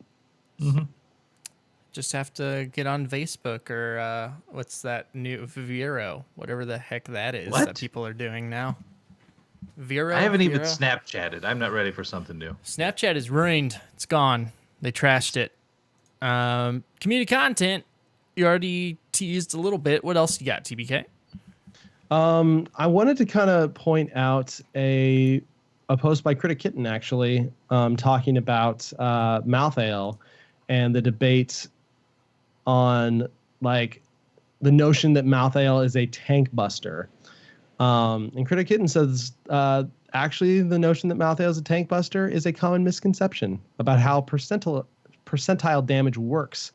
Just have to get on Facebook or what's that new Vero, whatever the heck that is What? that people are doing now. Vero. I haven't even Vero? Snapchatted. I'm not ready for something new. Snapchat is ruined. It's gone. They trashed it. Community content. You already teased a little bit. What else you got, TBK? I wanted to kind of point out a post by Critic Kitten actually talking about Malthael and the debate on like the notion that Malthael is a tank buster. And Critic Kitten says, actually, the notion that Malthael is a tank buster is a common misconception about how percentile damage works.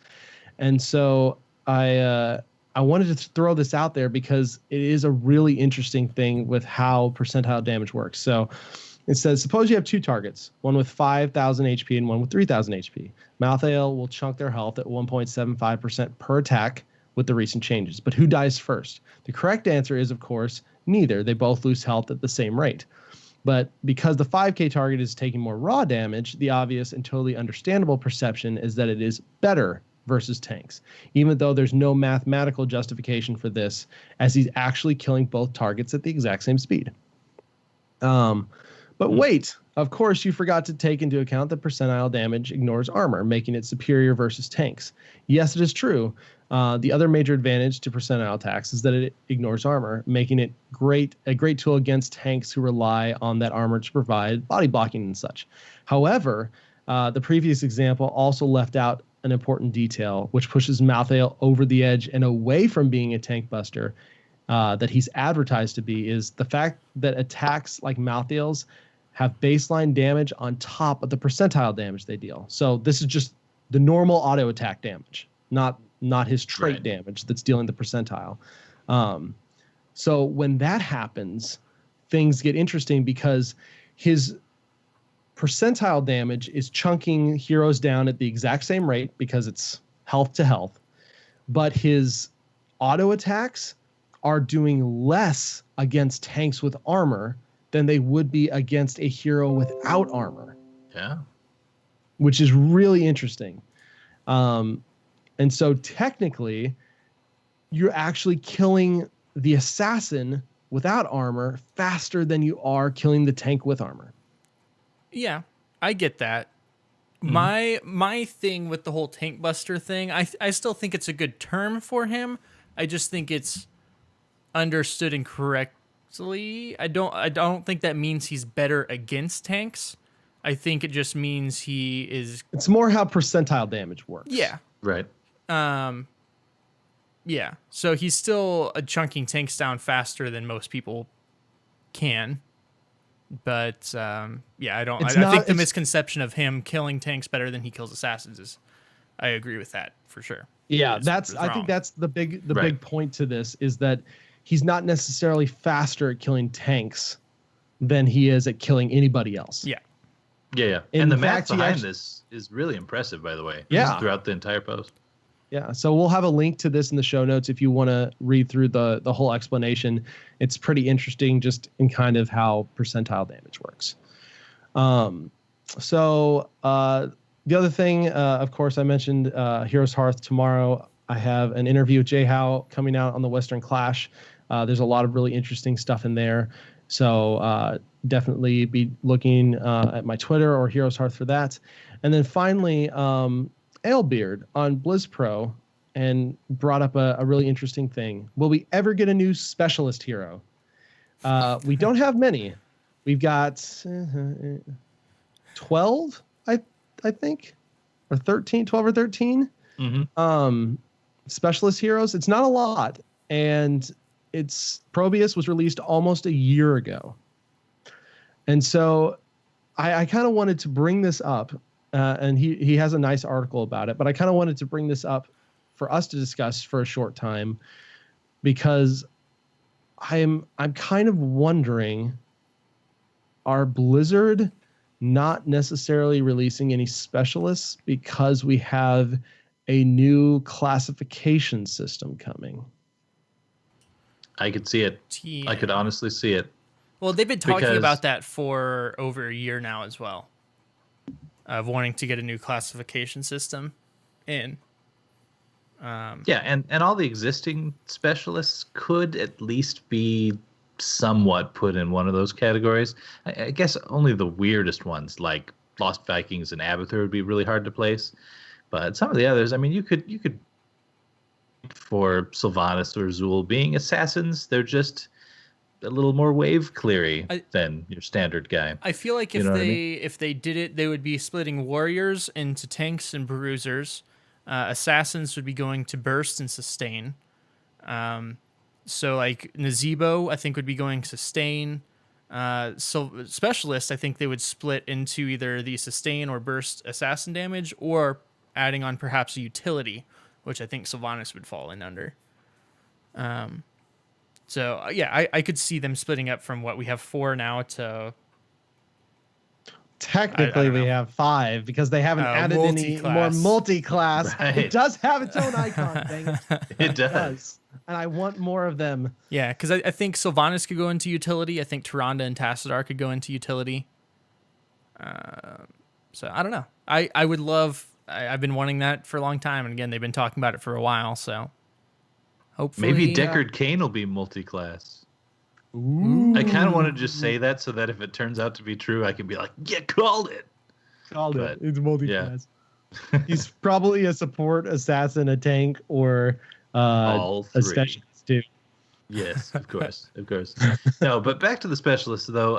And so I wanted to throw this out there because it is a really interesting thing with how percentile damage works. So it says, suppose you have two targets, one with 5,000 HP and one with 3,000 HP. Malthael will chunk their health at 1.75% per attack with the recent changes. But who dies first? The correct answer is, of course, neither. They both lose health at the same rate. But because the 5k target is taking more raw damage, the obvious and totally understandable perception is that it is better versus tanks, even though there's no mathematical justification for this, as he's actually killing both targets at the exact same speed. But wait, of course, you forgot to take into account that percentile damage ignores armor, making it superior versus tanks. Yes, it is true. The other major advantage to percentile attacks is that it ignores armor, making it a great tool against tanks who rely on that armor to provide body blocking and such. However, the previous example also left out an important detail, which pushes Malthael over the edge and away from being a tank buster that he's advertised to be, is the fact that attacks like Malthael's have baseline damage on top of the percentile damage they deal. So this is just the normal auto attack damage, not his trait damage that's dealing the percentile. So when that happens, things get interesting because his percentile damage is chunking heroes down at the exact same rate because it's health to health, but his auto attacks are doing less against tanks with armor than they would be against a hero without armor. Yeah. Which is really interesting. And so technically, you're actually killing the assassin without armor faster than you are killing the tank with armor. Yeah, I get that. My thing with the whole tank buster thing, I still think it's a good term for him. I just think it's understood incorrectly. I don't think that means he's better against tanks. I think it just means he is. It's more how percentile damage works. Yeah. Right. Yeah. So he's still chunking tanks down faster than most people can. But yeah, I think the misconception of him killing tanks better than he kills assassins is, I agree with that for sure. Yeah, I think that's the big point to this, is that he's not necessarily faster at killing tanks than he is at killing anybody else. Yeah. Yeah. And the math behind this is really impressive, by the way. Yeah. Just throughout the entire post. Yeah. So we'll have a link to this in the show notes if you want to read through the whole explanation. It's pretty interesting just in kind of how percentile damage works. So the other thing, of course, I mentioned Heroes Hearth tomorrow. I have an interview with Jay Howe coming out on the Western Clash. There's a lot of really interesting stuff in there. So definitely be looking at my Twitter or Heroes Hearth for that. And then finally, Alebeard on Blizz Pro and brought up a really interesting thing. Will we ever get a new specialist hero? We don't have many. We've got 12, I think, or 13, 12 or 13 specialist heroes. It's not a lot. And Probius was released almost a year ago. And so I kind of wanted to bring this up, and he has a nice article about it, but I kind of wanted to bring this up for us to discuss for a short time, because I'm kind of wondering, are Blizzard not necessarily releasing any specialists because we have a new classification system coming? I could see it. Yeah. I could honestly see it. Well, they've been talking about that for over a year now as well, of wanting to get a new classification system in. Yeah, and all the existing specialists could at least be somewhat put in one of those categories. I guess only the weirdest ones, like Lost Vikings and Abathur, would be really hard to place. But some of the others, I mean, you could for Sylvanas or Zul being assassins, they're just a little more wave cleary than your standard guy. I feel like if they did it, they would be splitting warriors into tanks and bruisers. Assassins would be going to burst and sustain. So like Nazebo, I think would be going sustain. So specialist, I think they would split into either the sustain or burst assassin damage, or adding on perhaps a utility, which I think Sylvanas would fall in under. So yeah, I could see them splitting up from what we have 4 now to Technically, don't we know. have 5 because they haven't added any more multi-class. multi-class. Right. It does have its own icon, dang it. It does. And I want more of them. Yeah, because I think Sylvanas could go into utility. I think Tyrande and Tassadar could go into utility. So I don't know. I would love. I've been wanting that for a long time, and again, they've been talking about it for a while. So hopefully, Maybe Deckard Cain will be multi-class. I kind of want to just say that so that if it turns out to be true, I can be like, "Yeah, called it." Called But, it. It's multi-class. He's probably a support, assassin, a tank, or All a three. specialist too. Yes, of course, of course. No, but back to the specialists though.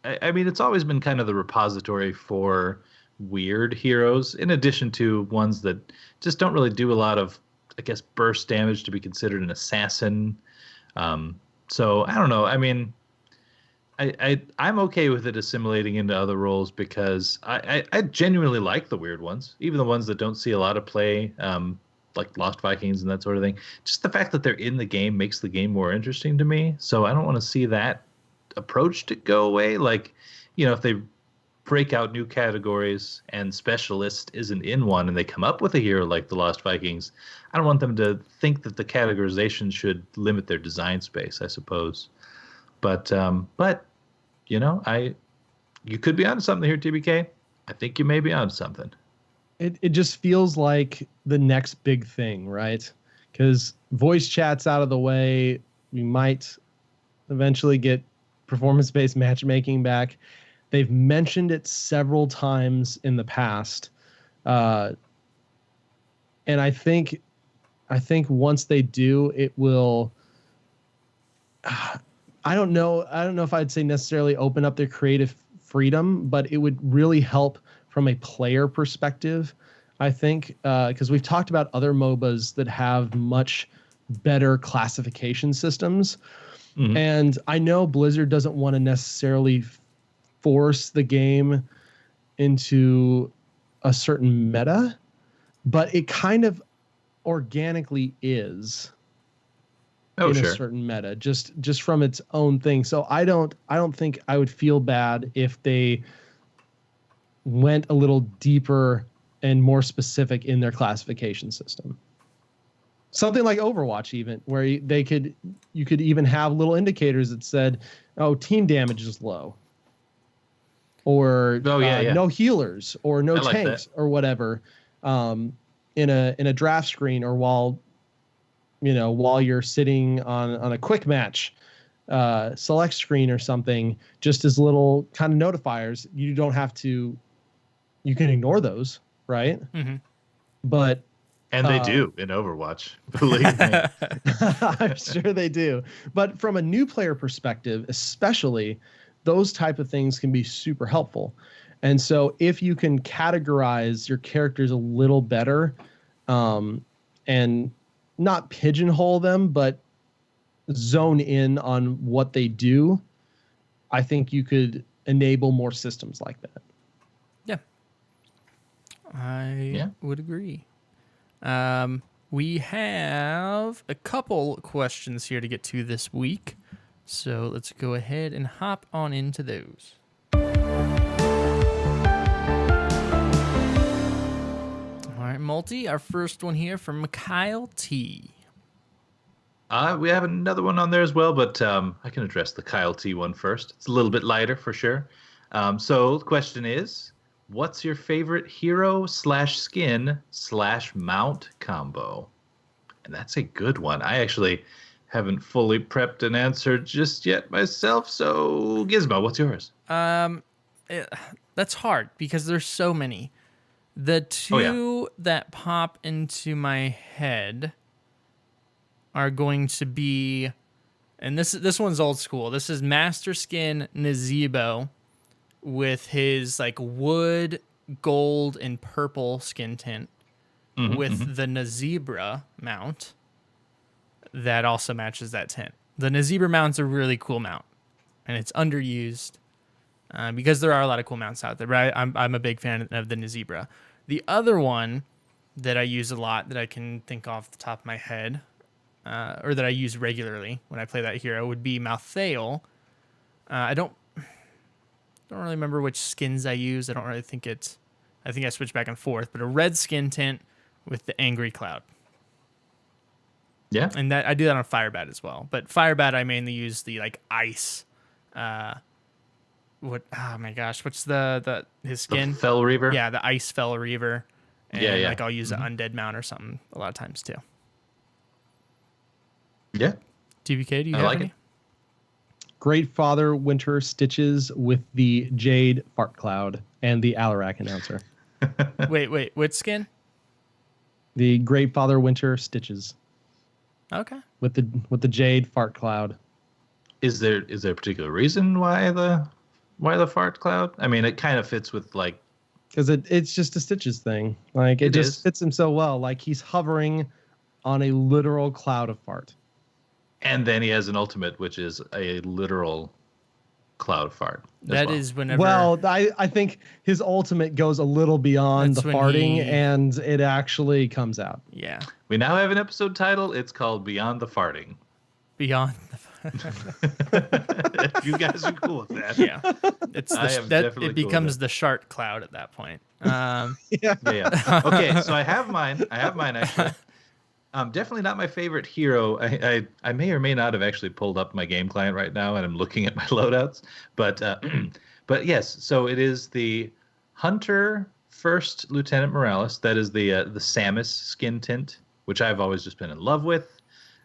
I mean, it's always been kind of the repository for weird heroes, in addition to ones that just don't really do a lot of, I guess, burst damage to be considered an assassin. So I don't know. I mean, I'm okay with it assimilating into other roles because I genuinely like the weird ones, even the ones that don't see a lot of play, like Lost Vikings and that sort of thing. Just the fact that they're in the game makes the game more interesting to me. So I don't want to see that approach to go away. Like, if they break out new categories and specialist isn't in one and they come up with a hero like the Lost Vikings, I don't want them to think that the categorization should limit their design space, I suppose. But you could be onto something here, TBK. I think you may be onto something. It just feels like the next big thing, right? Because voice chat's out of the way. We might eventually get performance-based matchmaking back. They've mentioned it several times in the past, and I think once they do, it will. I don't know if I'd say necessarily open up their creative freedom, but it would really help from a player perspective, I think, because we've talked about other MOBAs that have much better classification systems. Mhm. And I know Blizzard doesn't want to necessarily force the game into a certain meta, but it kind of organically is in a certain meta, just from its own thing. So I don't think I would feel bad if they went a little deeper and more specific in their classification system. Something like Overwatch, even, where you could even have little indicators that said, "Oh, team damage is low," or no healers, or no tanks, or whatever, in a draft screen, or while you're sitting on a quick match select screen or something, just as little kind of notifiers. You don't have to. You can ignore those, right? Mm-hmm. But and they do in Overwatch, believe me. I'm sure they do. But from a new player perspective, especially, those type of things can be super helpful. And so if you can categorize your characters a little better, and not pigeonhole them, but zone in on what they do, I think you could enable more systems like that. Yeah. I would agree. We have a couple questions here to get to this week, so let's go ahead and hop on into those. All right, Multi, our first one here from Kyle T. We have another one on there as well, but I can address the Kyle T one first. It's a little bit lighter for sure. So the question is, what's your favorite hero/skin/mount combo? And that's a good one. I actually haven't fully prepped an answer just yet myself. So Gizmo, what's yours? That's hard because there's so many. The two that pop into my head are going to be, and this one's old school. This is Master Skin Nazebo with his like wood, gold, and purple skin tint with the Nazebra mount. that also matches that tint. The Nazibra mount's a really cool mount, and it's underused because there are a lot of cool mounts out there. But I'm a big fan of the Nazibra. The other one that I use a lot that I can think off the top of my head, or that I use regularly when I play that hero, would be Malthael. I don't really remember which skins I use. I don't really think it's... I think I switch back and forth, but a red skin tint with the Angry Cloud. Yeah. And that I do that on Firebat as well. But Firebat, I mainly use the like ice. What? Oh my gosh, what's his skin? The Fell Reaver. Yeah, the Ice Fell Reaver. And Yeah. like I'll use an Undead mount or something a lot of times too. Yeah. TVK, do you I have like any? it. Great Father Winter Stitches with the Jade Fart Cloud and the Alarak announcer. Wait, what skin? The Great Father Winter Stitches Okay. with the Jade Fart Cloud. Is there a particular reason why the fart cloud? I mean, it kind of fits with like. Because it's just a Stitches thing. Like it just is. fits him so well. Like he's hovering on a literal cloud of fart. And then he has an ultimate, which is a literal cloud of fart. That is whenever. Well, I think his ultimate goes a little beyond That's the when farting, he- and it actually comes out. Yeah. We now have an episode title. It's called Beyond the Farting. Beyond. If you guys are cool with that. Yeah. It's I am that definitely it cool with becomes it. the Shark Cloud at that point. Yeah. Yeah. Okay, so I have mine actually. Definitely not my favorite hero. I may or may not have actually pulled up my game client right now, and I'm looking at my loadouts. But but yes, so it is the Hunter First Lieutenant Morales. That is the Samus skin tint, which I've always just been in love with.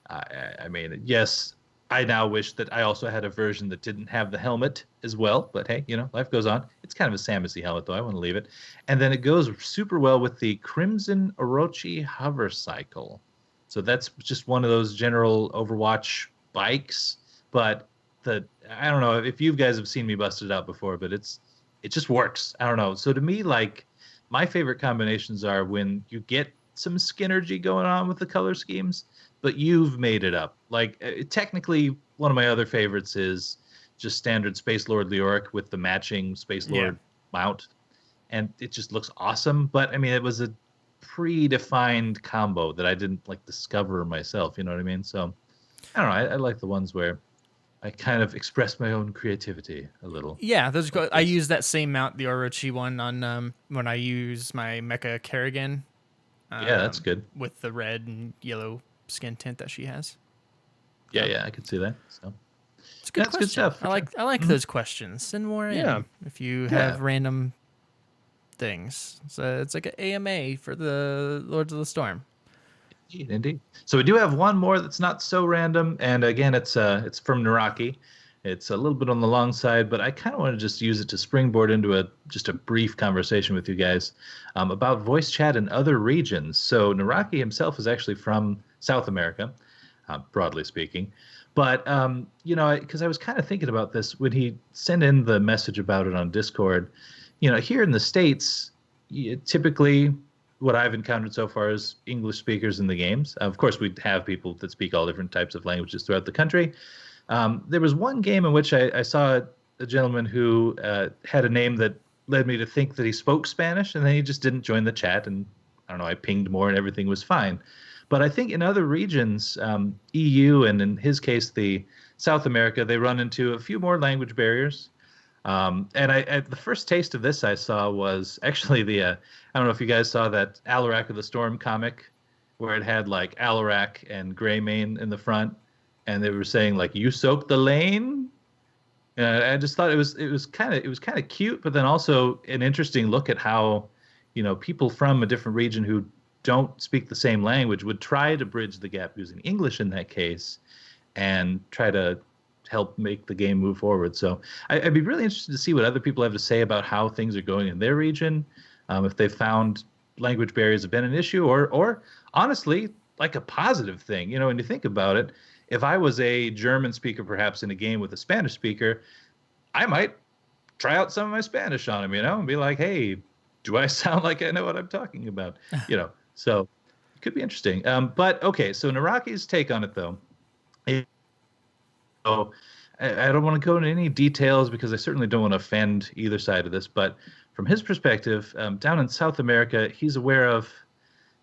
I mean, yes, I now wish that I also had a version that didn't have the helmet as well. But hey, life goes on. It's kind of a Samus-y helmet, though. I want to leave it. And then it goes super well with the Crimson Orochi Hover Cycle. So that's just one of those general Overwatch bikes. But I don't know if you guys have seen me bust it out before, but it just works. I don't know. So to me, like, my favorite combinations are when you get some Skinergy going on with the color schemes, but you've made it up. Like, technically, one of my other favorites is just standard Space Lord Leoric with the matching Space Lord mount. And it just looks awesome. But, I mean, it was a predefined combo that I didn't, like, discover myself. You know what I mean? So, I don't know. I like the ones where I kind of express my own creativity a little. Yeah, those go. I use that same mount, the Orochi one, on when I use my Mecha Kerrigan. Yeah, that's good. With the red and yellow skin tint that she has. Yeah, I could see that. So It's a good that's question. good stuff. I like those questions. Send more in Yeah. if you have random things. So it's like an AMA for the Lords of the Storm. Indeed. So we do have one more that's not so random, and again, it's from Naraki. It's a little bit on the long side, but I kind of want to just use it to springboard into just a brief conversation with you guys about voice chat in other regions. So Naraki himself is actually from South America, broadly speaking. But, because I was kind of thinking about this when he sent in the message about it on Discord. Here in the States, typically what I've encountered so far is English speakers in the games. Of course, we have people that speak all different types of languages throughout the country. There was one game in which I saw a gentleman who had a name that led me to think that he spoke Spanish, and then he just didn't join the chat. And I don't know, I pinged more and everything was fine. But I think in other regions, EU, and in his case, the South America, they run into a few more language barriers. And the first taste of this I saw was actually I don't know if you guys saw that Alarak of the Storm comic where it had like Alarak and Greymane in the front. And they were saying like, "You soak the lane." And I just thought it was kind of cute, but then also an interesting look at how, people from a different region who don't speak the same language would try to bridge the gap using English in that case, and try to help make the game move forward. So I'd be really interested to see what other people have to say about how things are going in their region, if they found language barriers have been an issue, or honestly like a positive thing. When you think about it. If I was a German speaker, perhaps in a game with a Spanish speaker, I might try out some of my Spanish on him, and be like, "Hey, do I sound like I know what I'm talking about?" So could be interesting. But okay, so Naraki's take on it though. So I don't want to go into any details because I certainly don't want to offend either side of this. But from his perspective, down in South America, he's aware of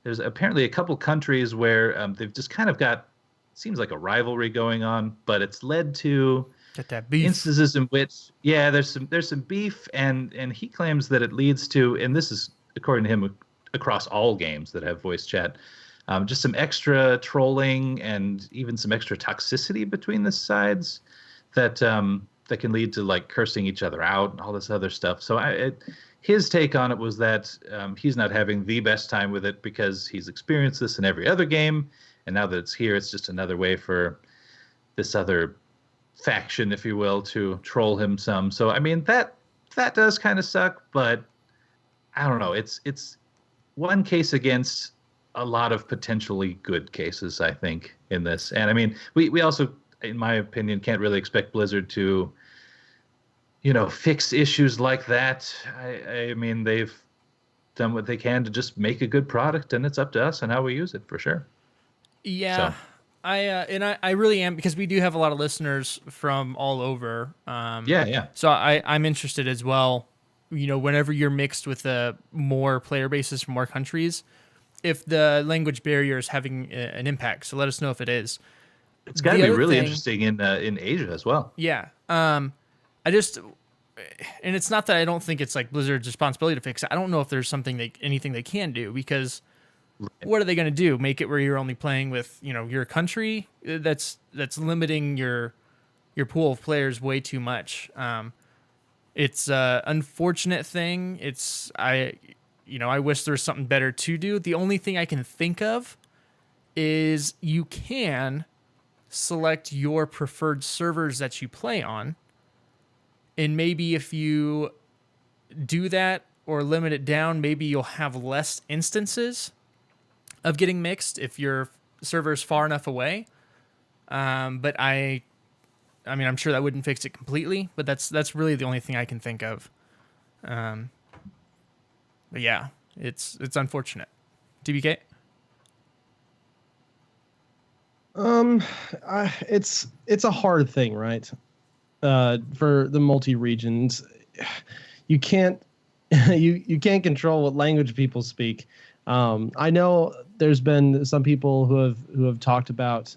there's apparently a couple countries where they've just kind of got seems like a rivalry going on, but it's led to Get that beef. instances in which there's some beef, and he claims that it leads to, and this is according to him across all games that have voice chat, just some extra trolling and even some extra toxicity between the sides that that can lead to like cursing each other out and all this other stuff. So his take on it was that he's not having the best time with it because he's experienced this in every other game, and now that it's here, it's just another way for this other faction, if you will, to troll him some. So I mean that does kind of suck, but I don't know. It's one case against a lot of potentially good cases, I think, in this. And I mean, we also, in my opinion, can't really expect Blizzard to, fix issues like that. I mean, they've done what they can to just make a good product, and it's up to us and how we use it for sure. Yeah. So. I really am, because we do have a lot of listeners from all over. Yeah. So I'm interested as well. Whenever you're mixed with more player bases from more countries, if the language barrier is having an impact. So let us know if it is. It's got to be really interesting in Asia as well. Yeah. And it's not that I don't think it's like Blizzard's responsibility to fix it. I don't know if there's anything they can do, because what are they going to do? Make it where you're only playing with, your country? That's limiting your pool of players way too much. It's an unfortunate thing. I wish there was something better to do. The only thing I can think of is you can select your preferred servers that you play on. And maybe if you do that or limit it down, maybe you'll have less instances of getting mixed if your server is far enough away. But I mean, I'm sure that wouldn't fix it completely, but that's really the only thing I can think of. But yeah, it's unfortunate. TBK? It's a hard thing, right? For the multi regions, you can't you can't control what language people speak. I know there's been some people who have talked about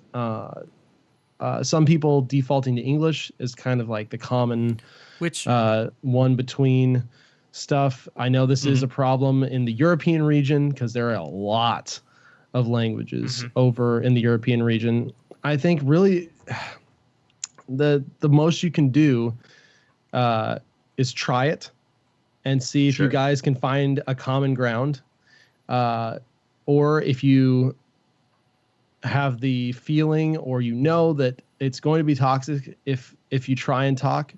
some people defaulting to English is kind of like the common one between stuff. I know this is a problem in the European region because there are a lot of languages over in the European region. I think really the most you can do is try it and see if you guys can find a common ground. Or if you have the feeling or that it's going to be toxic if you try and talk,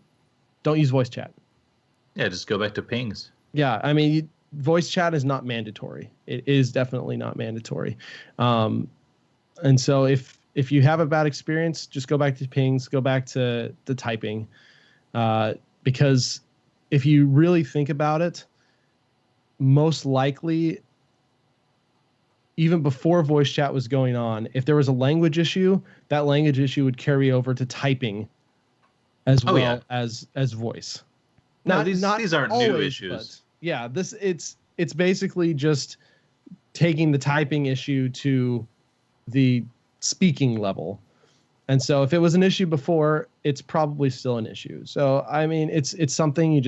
don't use voice chat. Yeah, just go back to pings. Yeah, I mean, voice chat is not mandatory. It is definitely not mandatory. And so if you have a bad experience, just go back to pings, go back to the typing. Because if you really think about it, most likely, even before voice chat was going on, if there was a language issue, that language issue would carry over to typing as as voice. No, these aren't always, new issues. Yeah, it's basically just taking the typing issue to the speaking level. And so if it was an issue before, it's probably still an issue. So I mean, it's something you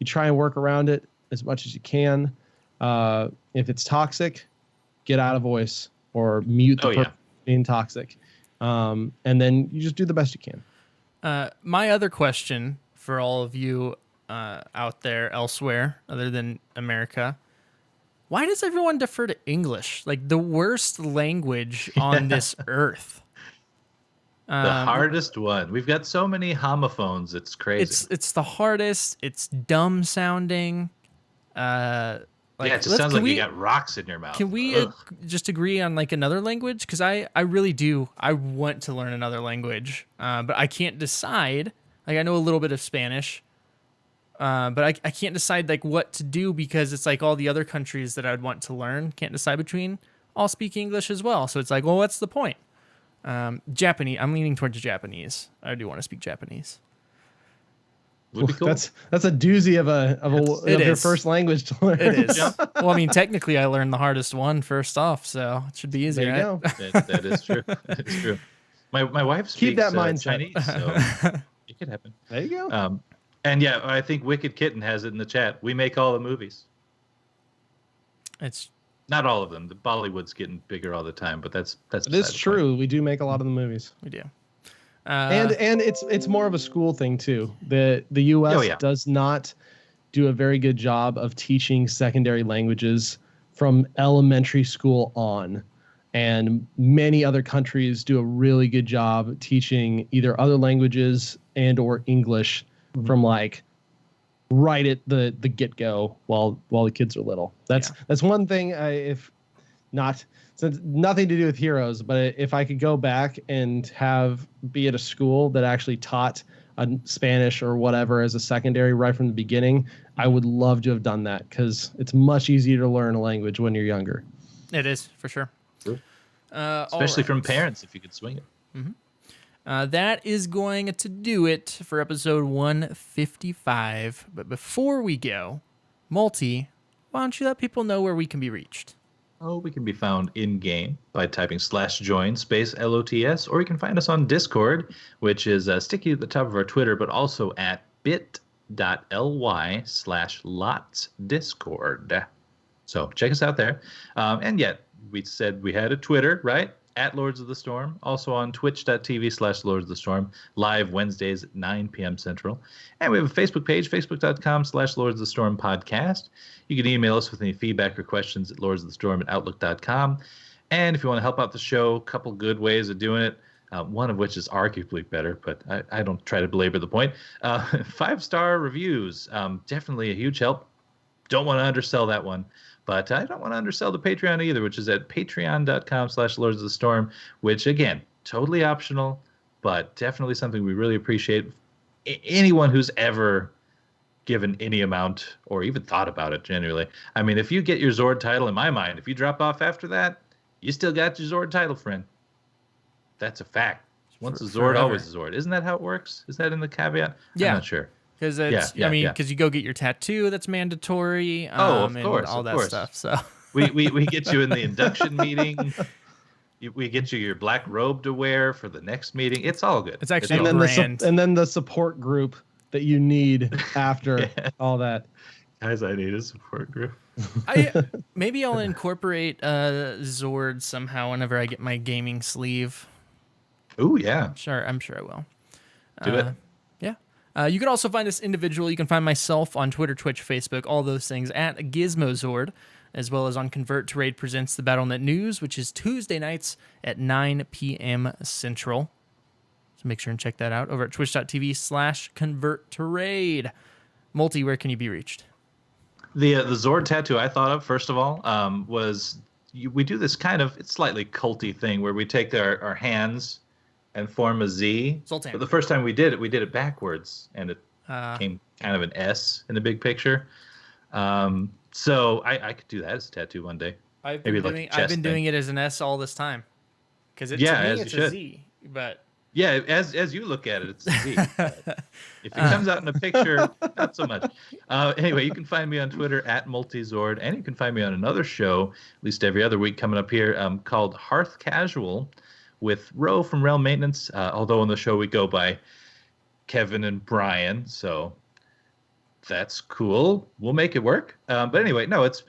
try and work around it as much as you can. If it's toxic, get out of voice or mute the person being toxic. And then you just do the best you can. My other question for all of you out there elsewhere other than America, why does everyone defer to English? Like the worst language on this earth. The hardest one. We've got so many homophones. It's crazy. It's the hardest. It's dumb sounding. It just sounds like you got rocks in your mouth. Can we just agree on like another language? Because I really do. I want to learn another language, but I can't decide. Like I know a little bit of Spanish, but I can't decide like what to do because it's like all the other countries that I'd want to learn. Can't decide between. all speak English as well. So it's like, well, what's the point? Japanese. I'm leaning towards Japanese. I do want to speak Japanese. Would be cool. That's a doozy of your first language to learn. It is. Well, I mean, technically, I learned the hardest one first off, so it should be easier. There you right? go. That is true. That is true. My wife speaks Keep that mindset. Chinese, so it could happen. There you go. And yeah, I think Wicked Kitten has it in the chat. We make all the movies. It's Not all of them. The Bollywood's getting bigger all the time, but that's It is beside the point. true. We do make a lot of the movies. we do. And it's more of a school thing too. The U.S. does not do a very good job of teaching secondary languages from elementary school on, and many other countries do a really good job teaching either other languages and or English from like right at the get-go while the kids are little. That's one thing. Since nothing to do with Heroes, but if I could go back and be at a school that actually taught Spanish or whatever as a secondary right from the beginning, I would love to have done that because it's much easier to learn a language when you're younger. It is for sure. True. Especially from parents, if you could swing it. That is going to do it for episode 155. But before we go, Multi, why don't you let people know where we can be reached? Oh, we can be found in-game by typing /join space LOTS, or you can find us on Discord, which is sticky at the top of our Twitter, but also at bit.ly/lotsdiscord. So check us out there. And yet, we said we had a Twitter, right? At Lords of the Storm. Also on twitch.tv/Lords of the Storm. Live Wednesdays at 9 p.m. Central. And we have a Facebook page, facebook.com/Lords of the Storm podcast. You can email us with any feedback or questions at lordsofthestorm@outlook.com. And if you want to help out the show, a couple good ways of doing it. One of which is arguably better, but I don't try to belabor the point. 5-star reviews. Definitely a huge help. Don't want to undersell that one. But I don't want to undersell the Patreon either, which is at patreon.com/Lords of the Storm, which, again, totally optional, but definitely something we really appreciate. Anyone who's ever given any amount or even thought about it, genuinely. I mean, if you get your Zord title, in my mind, if you drop off after that, you still got your Zord title, friend. That's a fact. Once a Zord, forever. always a Zord. Isn't that how it works? Is that in the caveat? Yeah. I'm not sure. Because because you go get your tattoo, that's mandatory. Of and course, all of that course. stuff. So We get you in the induction meeting. We get you your black robe to wear for the next meeting. It's all good. It's actually all a good. brand. And then the support group that you need after all that. Guys, I need a support group. Maybe I'll incorporate Zord somehow whenever I get my gaming sleeve. Oh yeah, I'm sure I will. do it. Yeah. You can also find us individually. You can find myself on Twitter, Twitch, Facebook, all those things at GizmoZord, as well as on Convert to Raid Presents the BattleNet News, which is Tuesday nights at 9 p.m. Central. So make sure and check that out over at twitch.tv/Convert to Raid. Multi, where can you be reached? The Zord tattoo I thought of first of all was we do this kind of it's slightly culty thing where we take our hands and form a Z. Zoltan. But the first time we did it backwards, and it came kind of an S in the big picture. So I could do that as a tattoo one day. I've been doing it as an S all this time. Because to me, it's a Z. But yeah, as you look at it, it's a Z. If it comes out in a picture, not so much. Anyway, you can find me on Twitter at Multizord, and you can find me on another show, at least every other week, coming up here, called Hearth Casual, with Ro from Realm Maintenance. Although on the show we go by Kevin and Brian, so that's cool. We'll make it work. But anyway, no, it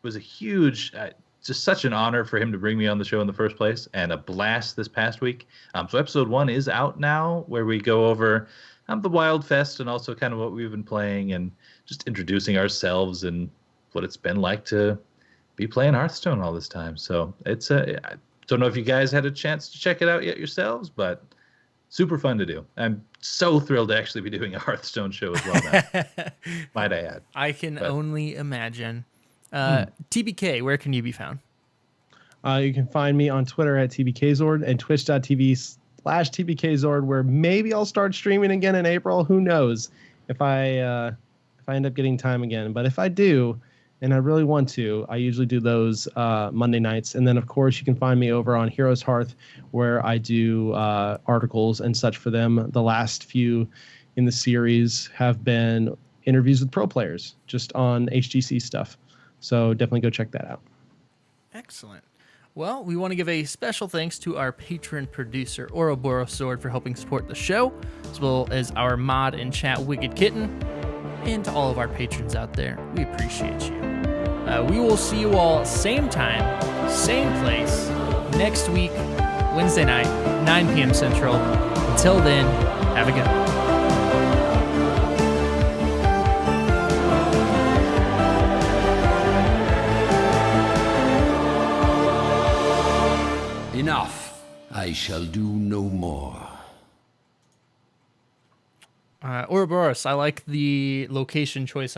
was a huge. Just such an honor for him to bring me on the show in the first place, and a blast this past week. So episode 1 is out now, where we go over the Wild Fest and also kind of what we've been playing and just introducing ourselves and what it's been like to be playing Hearthstone all this time. So it's I don't know if you guys had a chance to check it out yet yourselves, but super fun to do. I'm so thrilled to actually be doing a Hearthstone show as well now, might I add. I can only imagine. TBK, where can you be found? You can find me on Twitter at TBKZord and twitch.tv/TBKZord, where maybe I'll start streaming again in April. Who knows if I end up getting time again. But if I do, and I really want to. I usually do those Monday nights. And then, of course, you can find me over on Heroes Hearth, where I do articles and such for them. The last few in the series have been interviews with pro players, just on HGC stuff. So definitely go check that out. Excellent. Well, we want to give a special thanks to our patron producer, Ouroboros Sword, for helping support the show, as well as our mod in chat, Wicked Kitten, and to all of our patrons out there. We appreciate you. We will see you all same time, same place, next week, Wednesday night, 9 p.m. Central. Until then, have a good one. Enough. I shall do no more. Ouroboros, I like the location choice